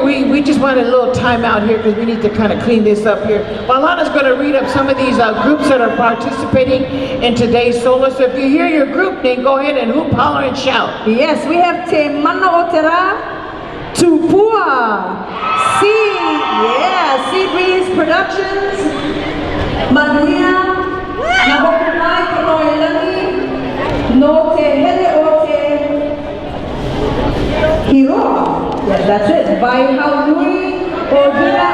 we just wanted a little time out here because we need to kind of clean this up here. Malana's going to read up some of these groups that are participating in today's solo. So if you hear your group name, go ahead and hoop, holler, and shout. Yes, we have Te Mana Otera, Tupua, Sea Breeze Productions, Manuia, Nahokunai Kanoelani, No Te Hele Ote, Hura. Yes, that's it. Vai Haunui, Odila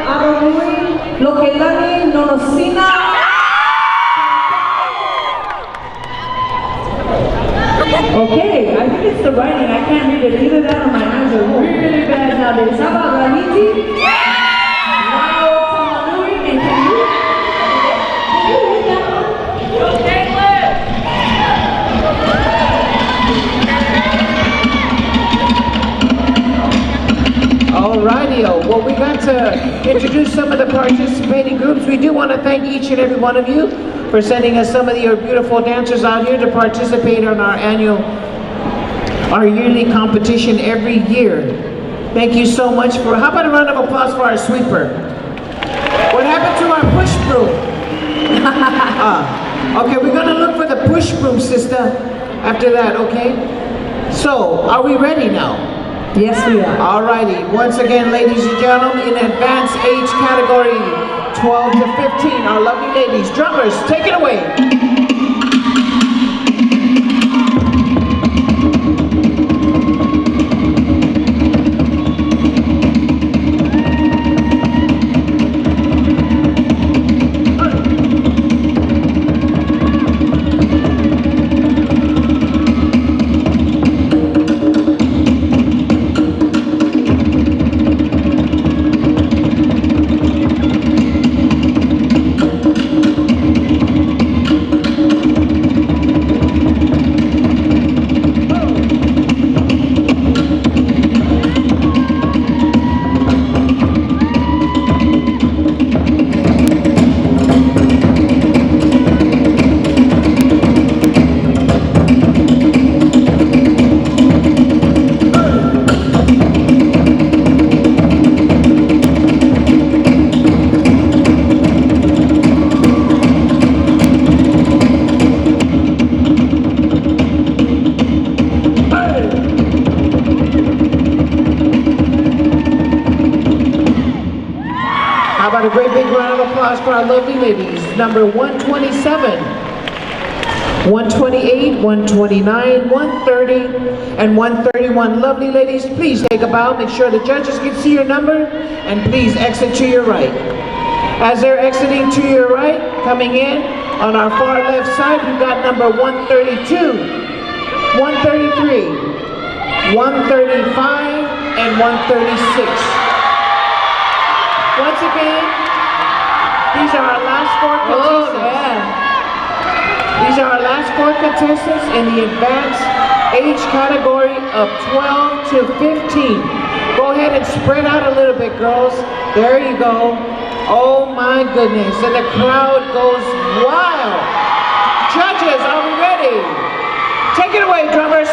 Aranui, Lokelani, Nonosina. Okay, I think it's the writing. I can't read it. Either that or my eyes are really bad nowadays. How about Raniti? Lao Tamanui, and can you read that one? Okay, Alrighty, well, we got to introduce some of the participating groups. We do want to thank each and every one of you for sending us some of your beautiful dancers out here to participate on our yearly competition every year. Thank you so much for, how about a round of applause for our sweeper? What happened to our push broom? Okay, we're gonna look for the push broom, sister, after that, okay? So, are we ready now? Yes, we are. Alrighty, once again, ladies and gentlemen, in advanced age category 12 to 15, our lovely ladies, drummers, take it away. A great big round of applause for our lovely ladies. Number 127, 128, 129, 130, and 131. Lovely ladies, please take a bow. Make sure the judges can see your number, and please exit to your right. As they're exiting to your right, coming in, on our far left side, we've got number 132, 133, 135, and 136. Once again, these are our last four contestants. Oh, yeah. These are our last four contestants in the advanced age category of 12 to 15. Go ahead and spread out a little bit, girls. There you go. Oh my goodness. And the crowd goes wild. Judges, are we ready? Take it away, drummers.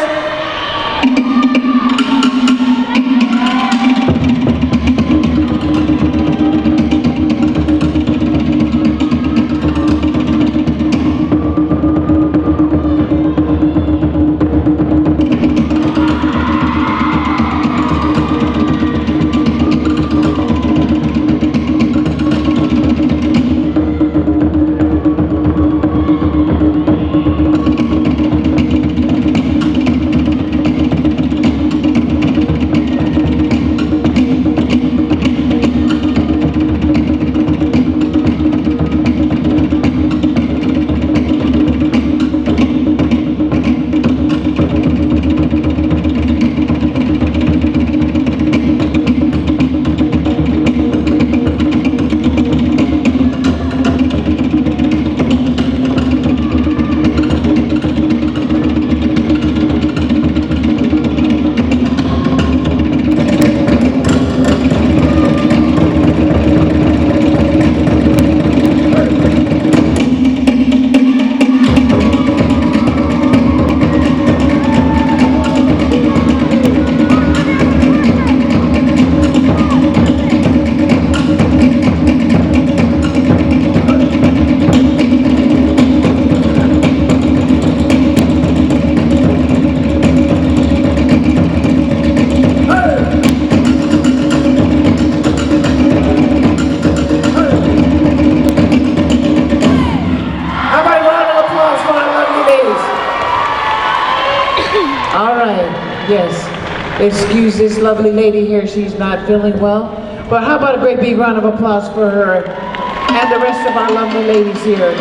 Excuse this lovely lady here, she's not feeling well. But how about a great big round of applause for her and the rest of our lovely ladies here.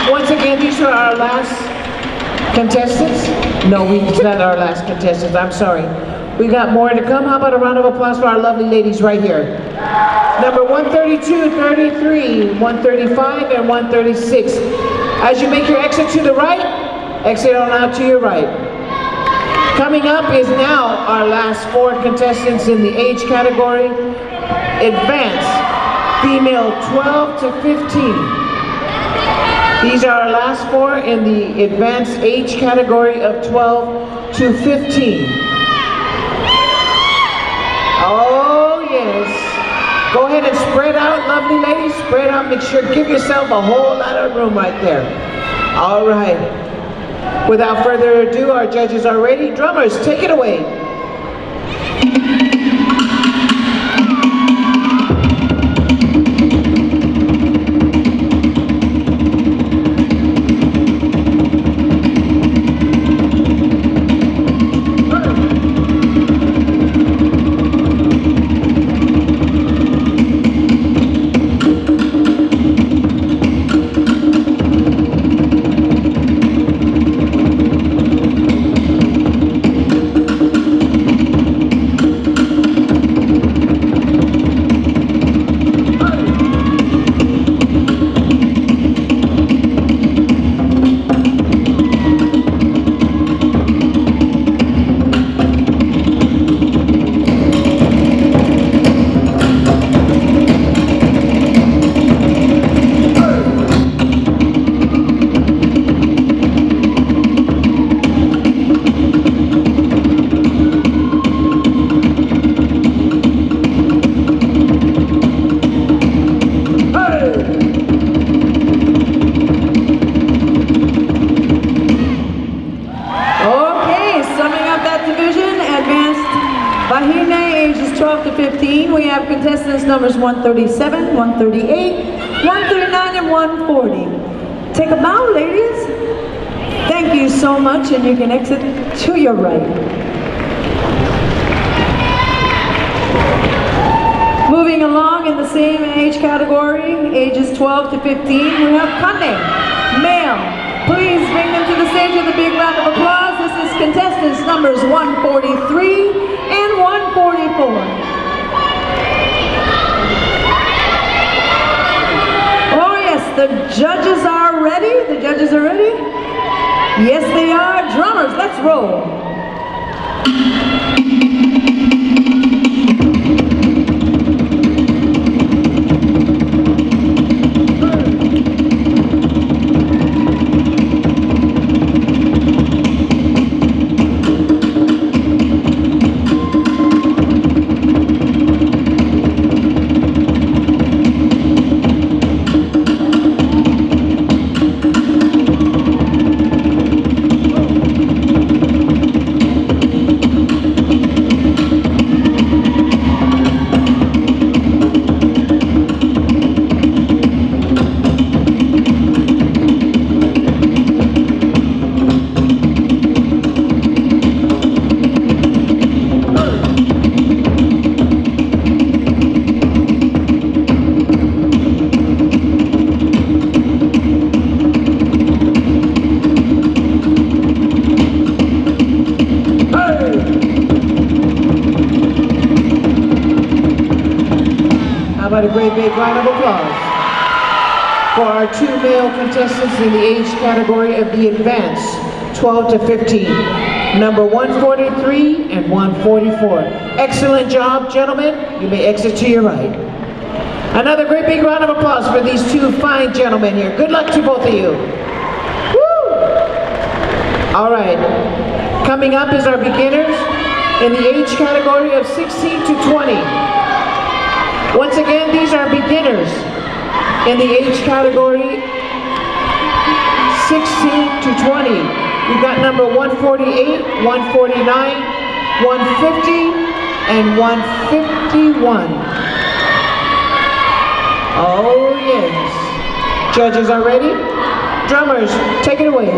Once again, these are our last contestants. No, it's not our last contestants, I'm sorry. We got more to come. How about a round of applause for our lovely ladies right here. Number 132, 33, 135, and 136. As you make your exit to the right, exit on out to your right. Coming up is now our last four contestants in the age category. Advanced, female 12 to 15. These are our last four in the advanced age category of 12 to 15. Oh yes. Go ahead and spread out, lovely ladies. Spread out, make sure, give yourself a whole lot of room right there. All right. Without further ado, our judges are ready. Drummers, take it away. Contestants numbers 137, 138, 139, and 140. Take a bow, ladies. Thank you so much, and you can exit to your right. Moving along in the same age category, ages 12 to 15, we have Kane, male. Please bring them to the stage with a big round of applause. This is contestants numbers 143 and 144. The judges are ready? The judges are ready? Yes, they are. Drummers, let's roll. about a great big round of applause for our 2 male contestants in the age category of the advanced 12 to 15, number 143 and 144. Excellent job, gentlemen. You may exit to your right. Another great big round of applause for these 2 fine gentlemen here. Good luck to both of you. Woo! All right, coming up is our beginners in the age category of 16 to 20. Once again, these are beginners in the age category 16 to 20. We've got number 148, 149, 150, and 151. Oh yes. Judges are ready? Drummers, take it away.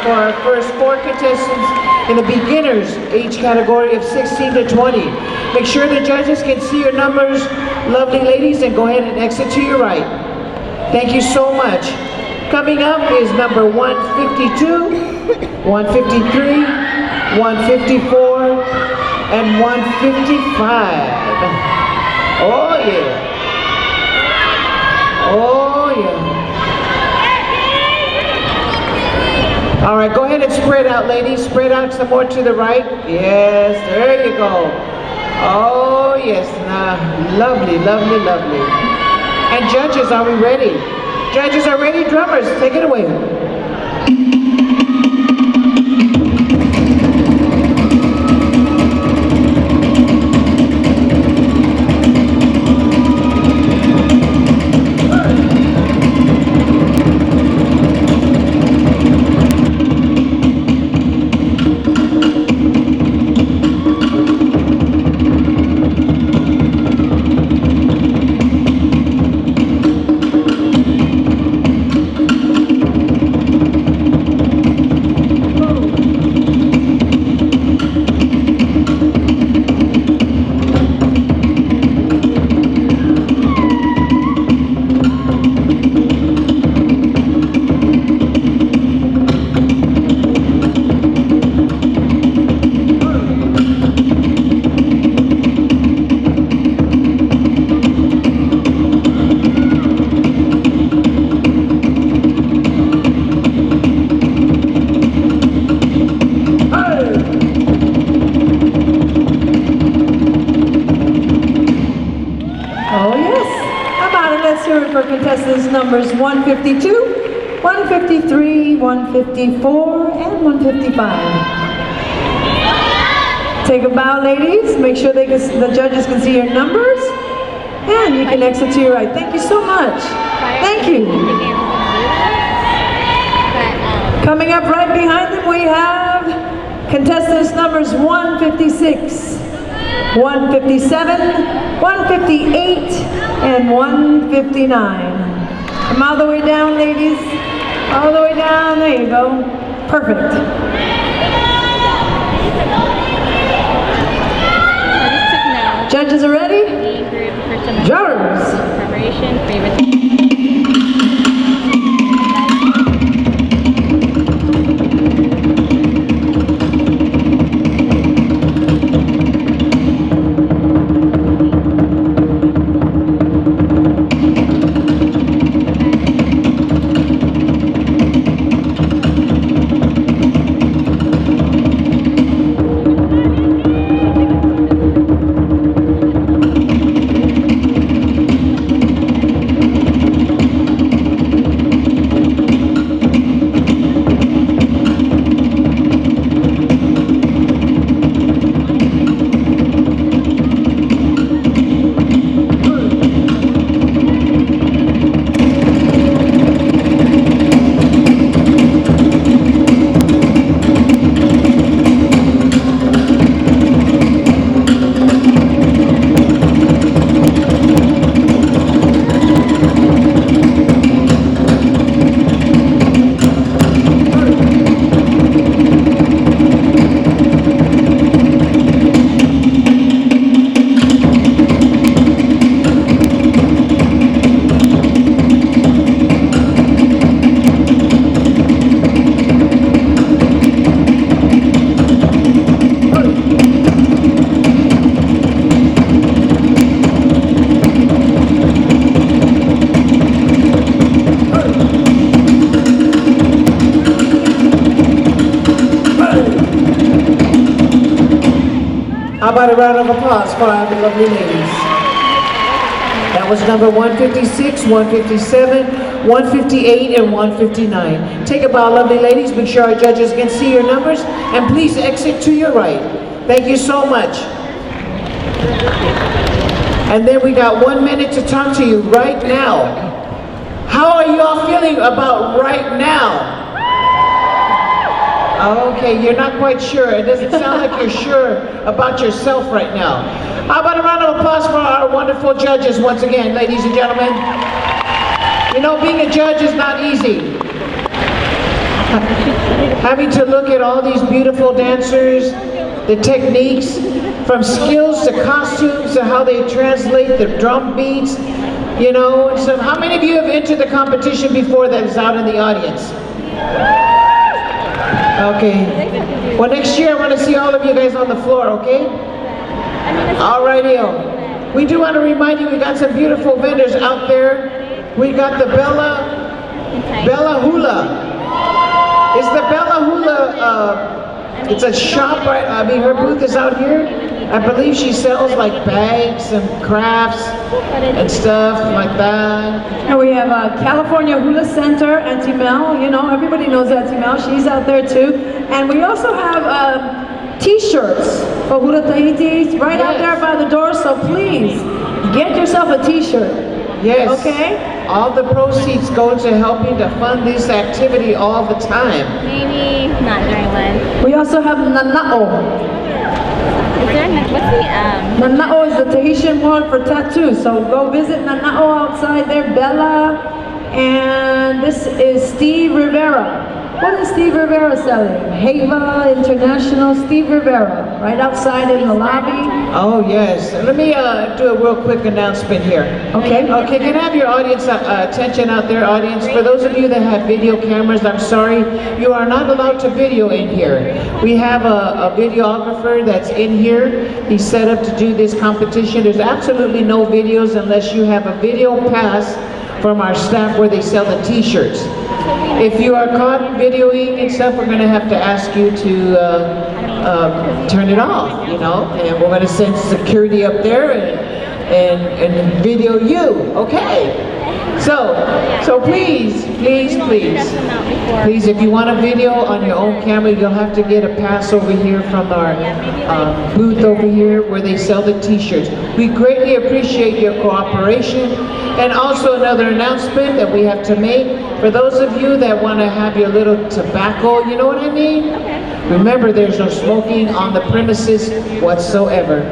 For our first 4 contestants in the beginners age category of 16 to 20. Make sure the judges can see your numbers, lovely ladies, and go ahead and exit to your right. Thank you so much. Coming up is number 152, 153, 154, and 155. Oh yeah. Oh yeah. All right, go ahead and spread out, ladies. Spread out some more to the right. Yes, there you go. Oh, yes. Nah, lovely, lovely, lovely. And judges, are we ready? Judges are ready. Drummers, take it away. For contestants numbers 152, 153, 154, and 155. Take a bow, ladies. Make sure the judges can see your numbers. And you can exit to your right. Thank you so much. Thank you. Coming up right behind them, we have contestants numbers 156, 157, 158, and 159. Come all the way down, ladies. All the way down. There you go. Perfect. Judges are ready? Drummers. Preparation, favorite. How about a round of applause for our lovely ladies? That was number 156, 157, 158, and 159. Take a bow, lovely ladies. Make sure our judges can see your numbers. And please exit to your right. Thank you so much. And then we got 1 minute to talk to you right now. How are you all feeling about right now? Okay, you're not quite sure. It doesn't sound like you're sure about yourself right now. How about a round of applause for our wonderful judges once again, ladies and gentlemen. You know, being a judge is not easy. Having to look at all these beautiful dancers, the techniques, from skills to costumes to how they translate the drum beats, you know. So how many of you have entered the competition before that is out in the audience? Okay. Well, next year I want to see all of you guys on the floor, okay? All righty-o. We do want to remind you we got some beautiful vendors out there. We got the Bella Hula. Is the Bella Hula, it's a shop, right? I mean, her booth is out here. I believe she sells like bags and crafts and stuff like that. And we have California Hula Center, Auntie Mel. You know, everybody knows Auntie Mel. She's out there too. And we also have t-shirts for Hura Tahiti right out there by the door. So please, get yourself a t-shirt. Yes. Okay? All the proceeds go to helping to fund this activity all the time. Maybe not during Lent. We also have Nana'o. What's the Nana'o is the Tahitian word for tattoo. So go visit Nana'o outside there, Bella. And this is Steve Rivera. What is Steve Rivera selling? Hava International, Steve Rivera, right outside in the lobby. Oh yes. Let me do a real quick announcement here. Okay. Okay, can I have your audience attention out there, audience? For those of you that have video cameras, I'm sorry, you are not allowed to video in here. We have a videographer that's in here. He's set up to do this competition. There's absolutely no videos unless you have a video pass from our staff where they sell the t-shirts. If you are caught videoing and stuff, we're going to have to ask you to turn it off, you know, and we're going to send security up there and video you, okay? So please, if you want a video on your own camera, you'll have to get a pass over here from our booth over here where they sell the t-shirts. We greatly appreciate your cooperation. And also another announcement that we have to make, for those of you that want to have your little tobacco, you know what I mean? Remember, there's no smoking on the premises whatsoever.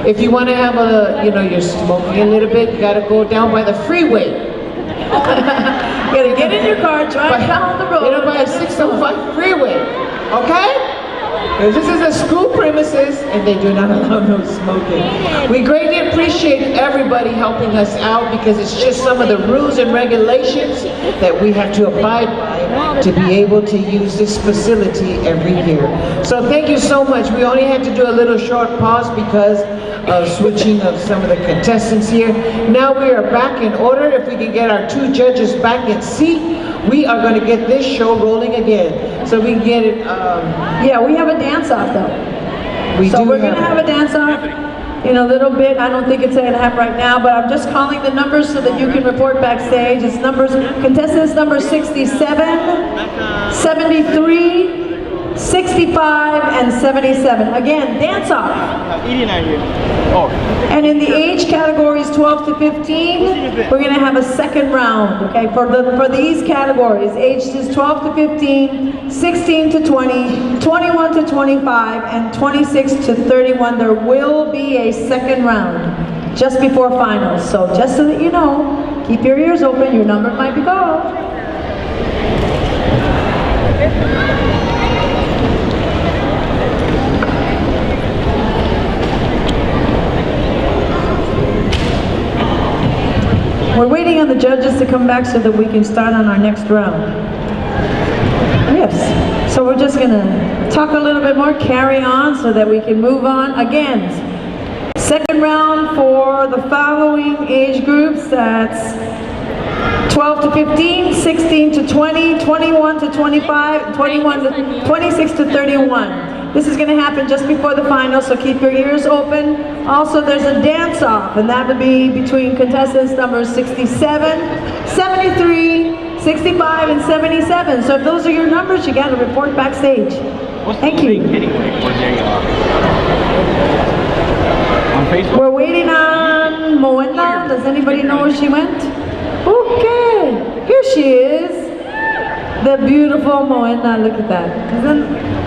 If you want to have a, you know, you're smoking a little bit, you got to go down by the freeway. gotta get in your car, drive down the road. You know, by a 605 freeway, okay? Because this is a school premises and they do not allow no smoking. We greatly appreciate everybody helping us out because it's just some of the rules and regulations that we have to abide by to be able to use this facility every year. So thank you so much. We only had to do a little short pause because of switching of some of the contestants here. Now we are back in order. If we can get our two judges back in seat, we are going to get this show rolling again. So we can get it. Yeah, we have a dance-off though. So we're going to have a dance-off in a little bit. I don't think it's going to happen right now, but I'm just calling the numbers so that you can report backstage. It's numbers, contestants number 67, 73, 65, and 77. Again, dance-off. And in the age categories 12 to 15, we're going to have a second round, okay? For these categories, ages 12 to 15, 16 to 20, 21 to 25, and 26 to 31, there will be a second round just before finals. So just so that you know, keep your ears open, your number might be called. We're waiting on the judges to come back so that we can start on our next round. Yes, so we're just gonna talk a little bit more, carry on so that we can move on. Again, second round for the following age groups, that's 12 to 15, 16 to 20, 21 to 25, 21 to 26 to 31. This is going to happen just before the final, so keep your ears open. Also, there's a dance-off, and that would be between contestants numbers 67, 73, 65, and 77. So if those are your numbers, you got to report backstage. Thank you. On Facebook? We're waiting on Moena. Does anybody know where she went? Okay, here she is. The beautiful Moena. Look at that.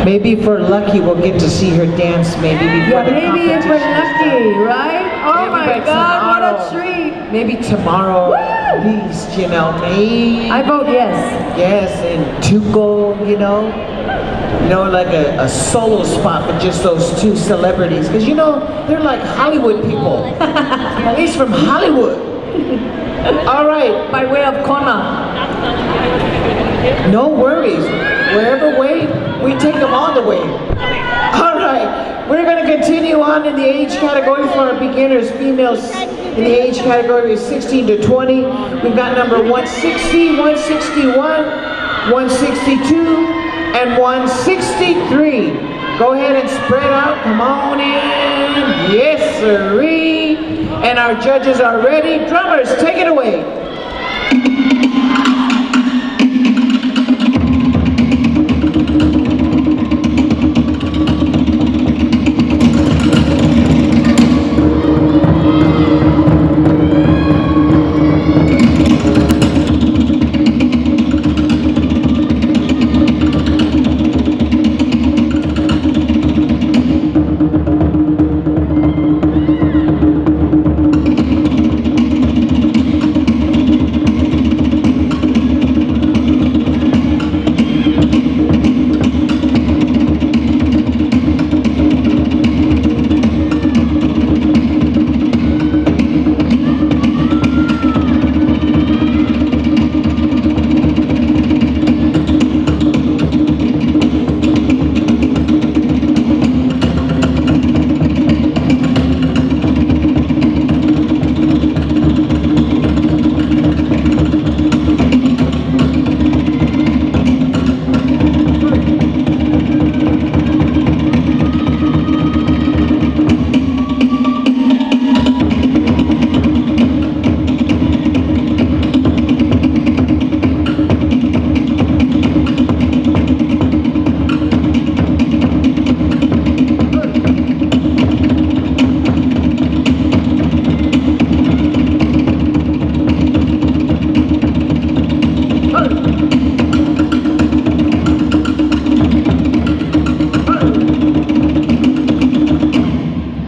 Maybe if we're lucky, we'll get to see her dance maybe before the competition. Maybe if we're lucky, right? Oh my God, what a treat. Maybe tomorrow, at least, you know, maybe. I vote yes. Yes, and Tuco, you know, like a solo spot with just those two celebrities. Because, you know, they're like Hollywood people, at least from Hollywood. All right. By way of Kona. No worries. Wherever way, we take them all the way. All right, we're going to continue on in the age category for our beginners. Females in the age category is 16 to 20. We've got number 160, 161, 162, and 163. Go ahead and spread out. Come on in. Yes, sirree. And our judges are ready. Drummers, take it away.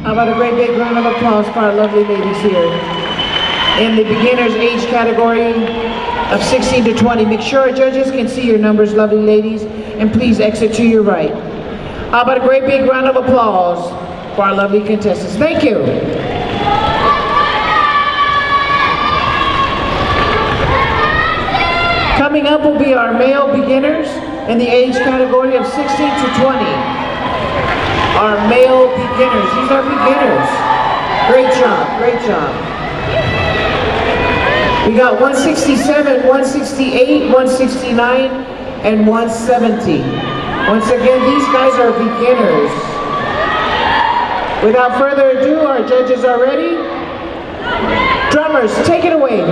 How about a great big round of applause for our lovely ladies here. in the beginner's age category of 16 to 20. Make sure our judges can see your numbers, lovely ladies, and please exit to your right. How about a great big round of applause for our lovely contestants. Thank you. Coming up will be our male beginners in the age category of 16 to 20. Our male beginners. These are beginners. Great job, great job. We got 167, 168, 169, and 170. Once again, these guys are beginners. Without further ado, our judges are ready. Drummers, take it away.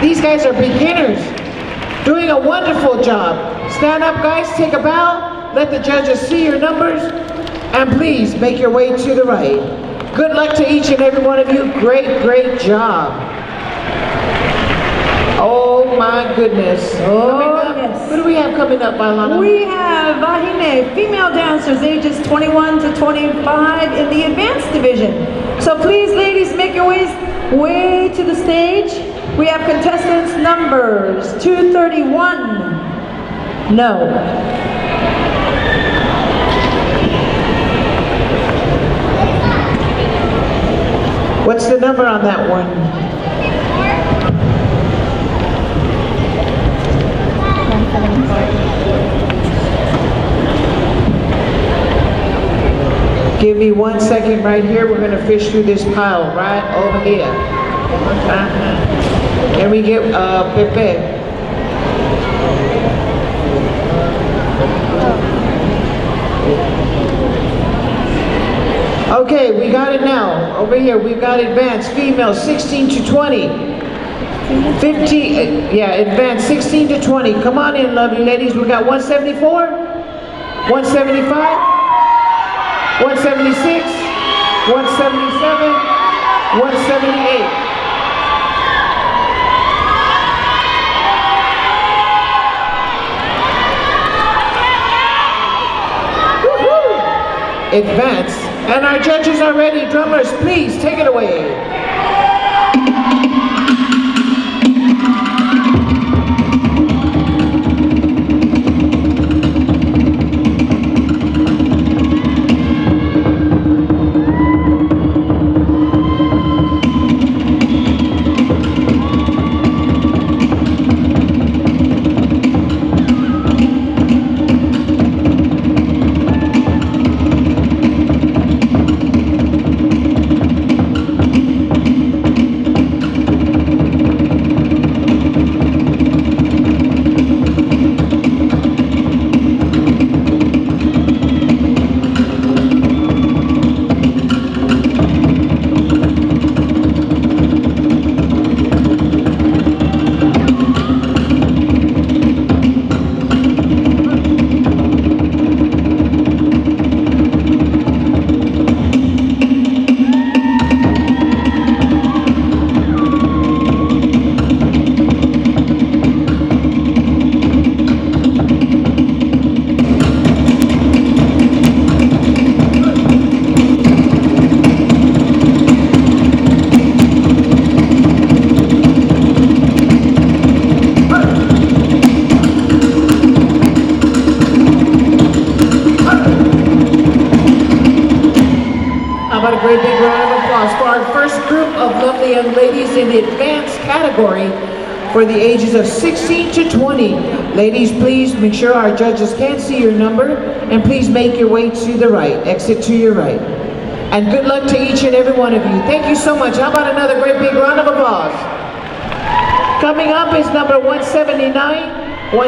These guys are beginners, doing a wonderful job. Stand up, guys, take a bow, let the judges see your numbers, and please make your way to the right. Good luck to each and every one of you. Great, great job. Oh my goodness. Oh, yes. What do we have coming up, Bailana? We have Vahine, female dancers ages 21 to 25 in the advanced division. So please, ladies, make your way to the stage. We have contestants numbers 231. No. What's the number on that one? Give me 1 second right here. We're going to fish through this pile right over here. Can we get Pepe? Okay, we got it now. Over here, we've got advanced female 16 to 20. 50, yeah, advanced 16 to 20. Come on in, lovely ladies. We got 174, 175, 176, 177, 178. Advance, and our judges are ready. Drummers, please take it away. about a great big round of applause for our first group of lovely young ladies in the advanced category for the ages of 16 to 20. Ladies, please make sure our judges can see your number, and please make your way to the right, exit to your right. And good luck to each and every one of you. Thank you so much. How about another great big round of applause? Coming up is number 179, 180, 181,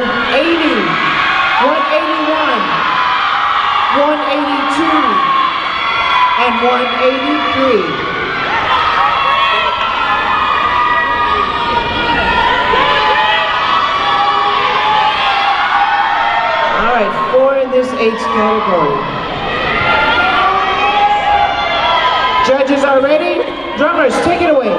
182, and 183. All right, 4 in this age category. Judges are ready? Drummers, take it away.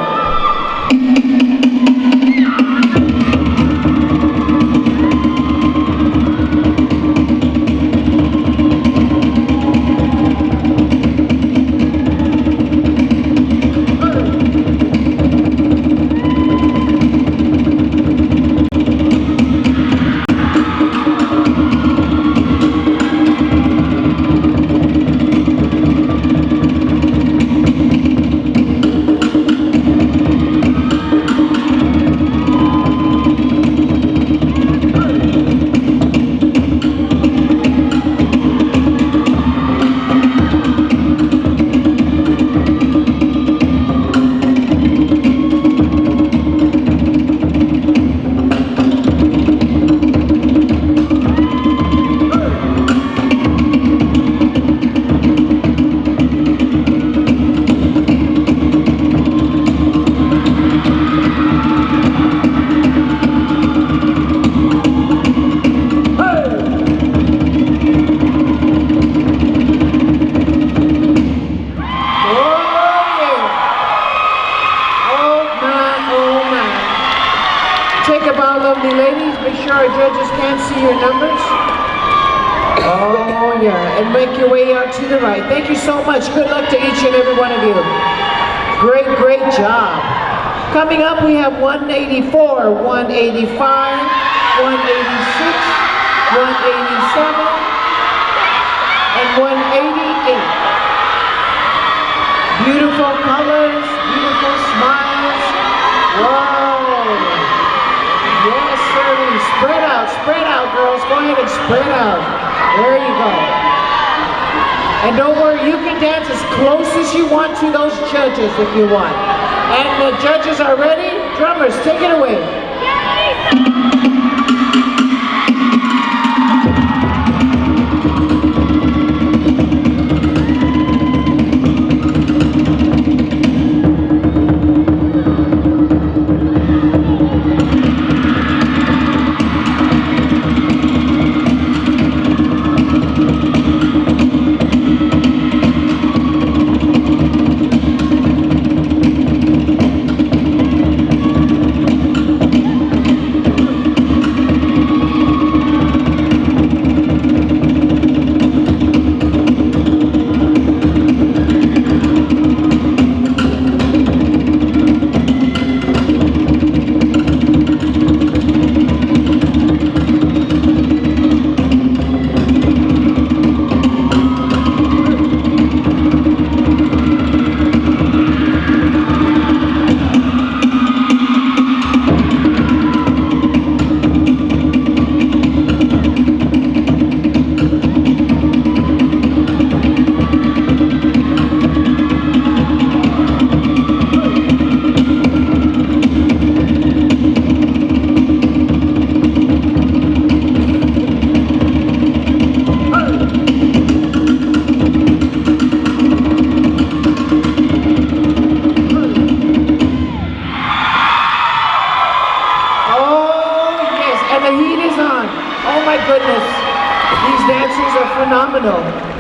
Thank you so much. Good luck to each and every one of you. Great, great job. Coming up, we have 184, 185, 186, 187, and 188. Beautiful colors, beautiful smiles. Whoa. Yes, sir. Spread out, girls. Go ahead and spread out. There you go. And don't worry, you can dance as close as you want to those judges if you want. And the judges are ready. Drummers, take it away.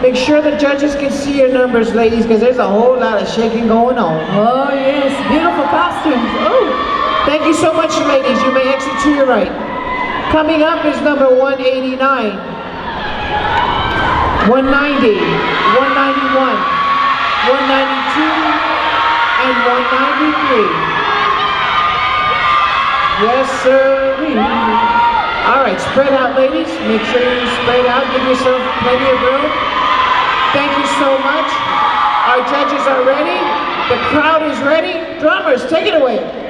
Make sure the judges can see your numbers, ladies, because there's a whole lot of shaking going on. Oh, yes. Beautiful costumes. Oh. Thank you so much, ladies. You may exit to your right. Coming up is number 189, 190, 191, 192, and 193. Yes, sir. All right, spread out, ladies. Make sure you spread out. Give yourself plenty of room. Thank you so much. Our judges are ready. The crowd is ready. Drummers, take it away.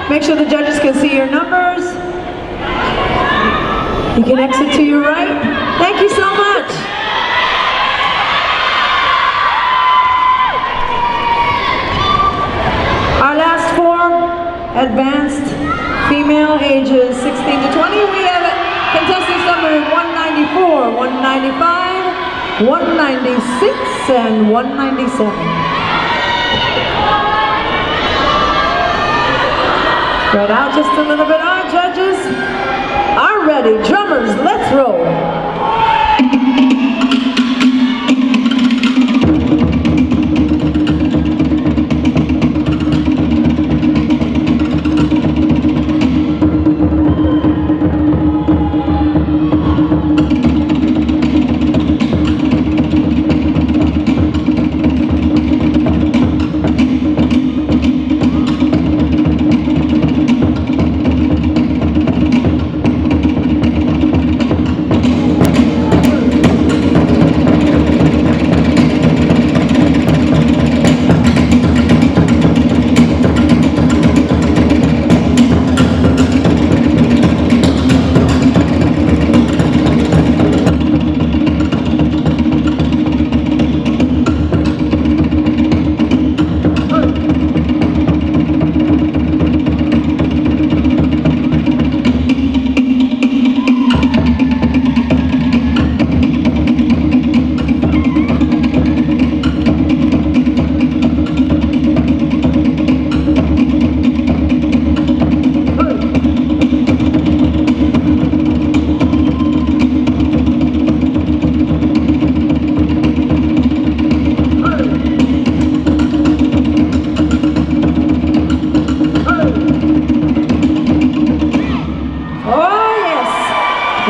Make sure the judges can see your numbers. You can exit to your right. Thank you so much. Our last four, advanced female ages 16 to 20. We have contestants number 194, 195, 196, and 197. Spread out just a little bit. Our judges are ready. Drummers, let's roll.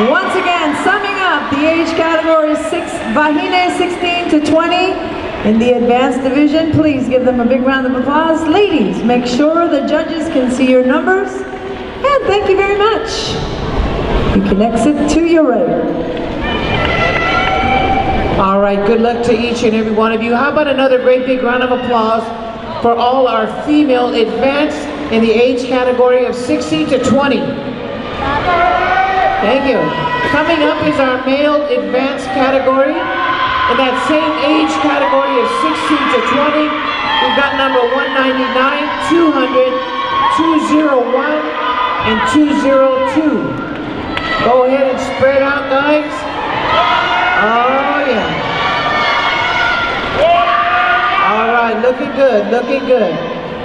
Once again, summing up the age category Vahine 16 to 20 in the advanced division. Please give them a big round of applause. Ladies, make sure the judges can see your numbers. And thank you very much. You can exit to your right. All right, good luck to each and every one of you. How about another great big round of applause for all our female advanced in the age category of 16 to 20. Thank you. Coming up is our male advanced category. In that same age category of 16 to 20, we've got number 199, 200, 201, and 202. Go ahead and spread out, guys. Oh, yeah. All right, looking good, looking good.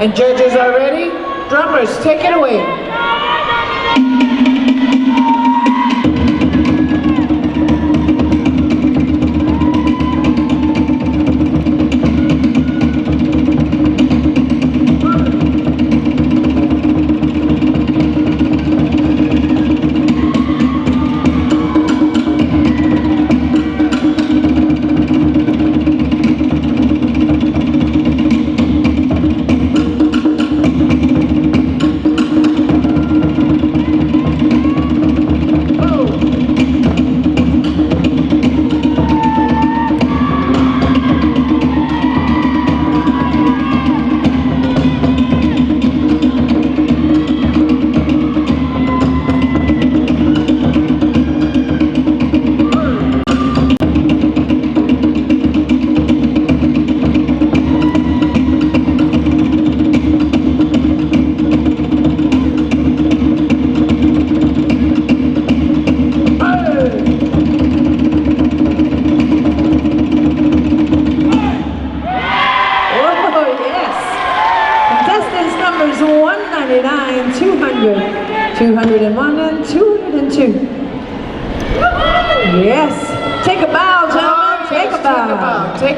And judges are ready? Drummers, take it away.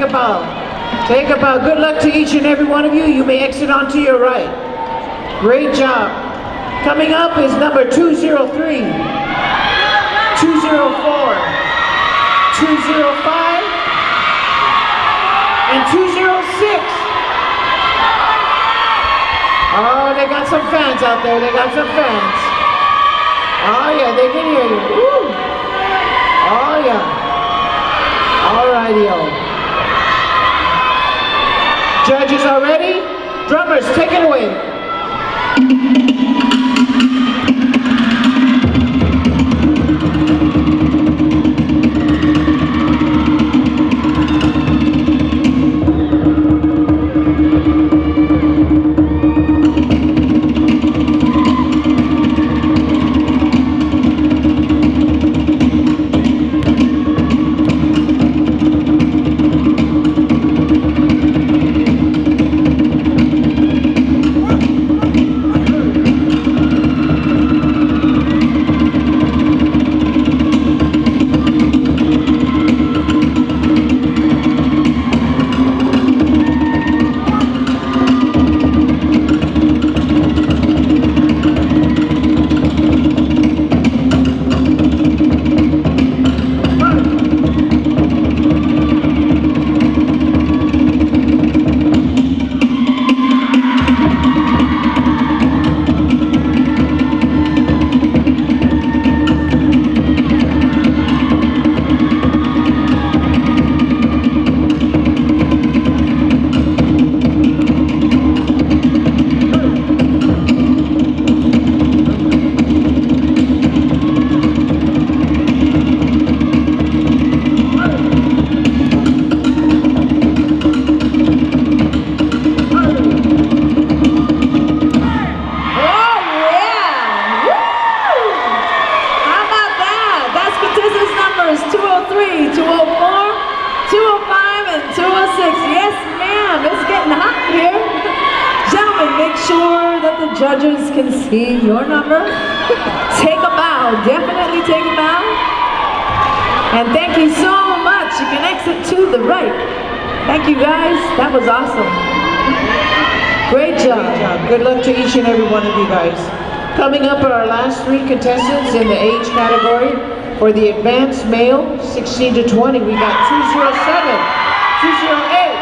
take a bow. Take a bow. Good luck to each and every one of you. You may exit onto your right. Great job. Coming up is number 203, 204, 205, and 206. Oh, they got some fans out there. They got some fans. Oh yeah, they can hear you. Woo. Oh yeah. Alrighty-o. Judges are ready? Drummers, take it away. Judges can see your number. Take a bow, definitely take a bow. And thank you so much. You can exit to the right. Thank you guys, that was awesome. Great job. Great job. Good luck to each and every one of you guys. Coming up are our last three contestants in the age category. For the advanced male, 16 to 20, we got 207, 208,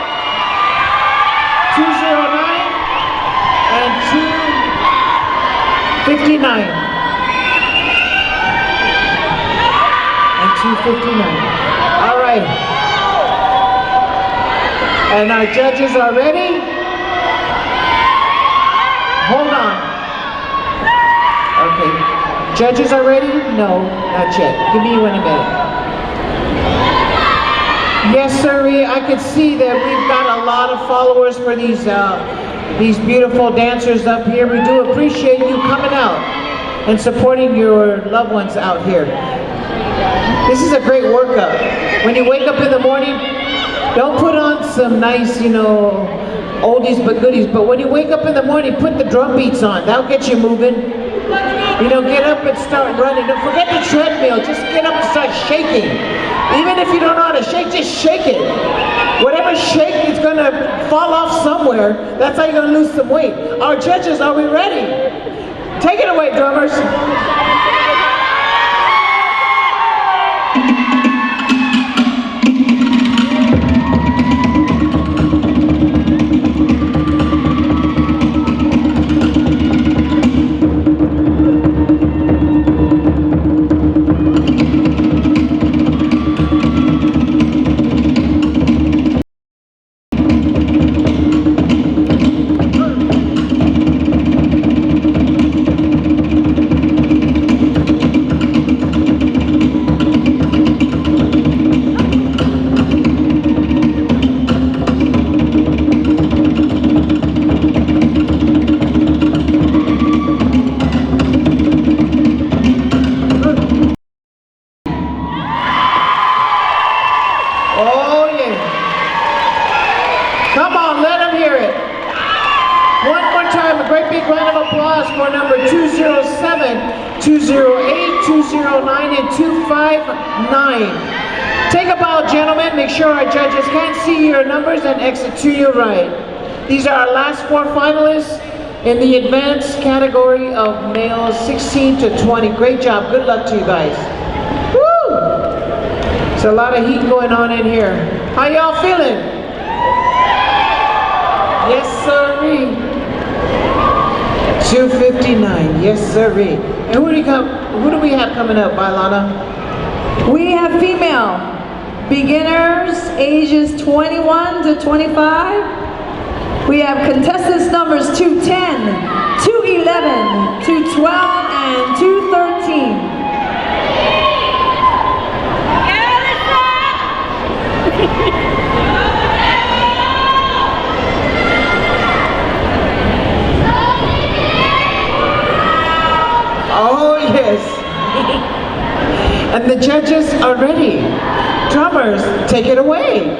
209, and 259. And 259. All right. And our judges are ready. Hold on. Okay. Judges are ready? No, not yet. Give me one a minute. Yes, sirree, I can see that we've got a lot of followers for these beautiful dancers up here. We do appreciate you coming out and supporting your loved ones out here. This is a great workout. When you wake up in the morning, don't put on some nice, oldies but goodies, but when you wake up in the morning, put the drum beats on. That'll get you moving. Get up and start running. Don't forget the treadmill. Just get up and start shaking. Even if you don't know how to shake, just shake it. Whatever shake is gonna fall off somewhere, that's how you're gonna lose some weight. Our judges, are we ready? Take it away, drummers. For number 207, 208, 209, and 259. Take a bow, gentlemen. Make sure our judges can't see your numbers and exit to your right. These are our last 4 finalists in the advanced category of males 16 to 20. Great job. Good luck to you guys. Woo! There's a lot of heat going on in here. How y'all feeling? Yes, sirree. 259. Yes, sirree. And who do we have coming up, Bailana? We have female beginners ages 21 to 25. We have contestants numbers 210, 211, 212, and 213. Oh, yes. And the judges are ready. Drummers, take it away.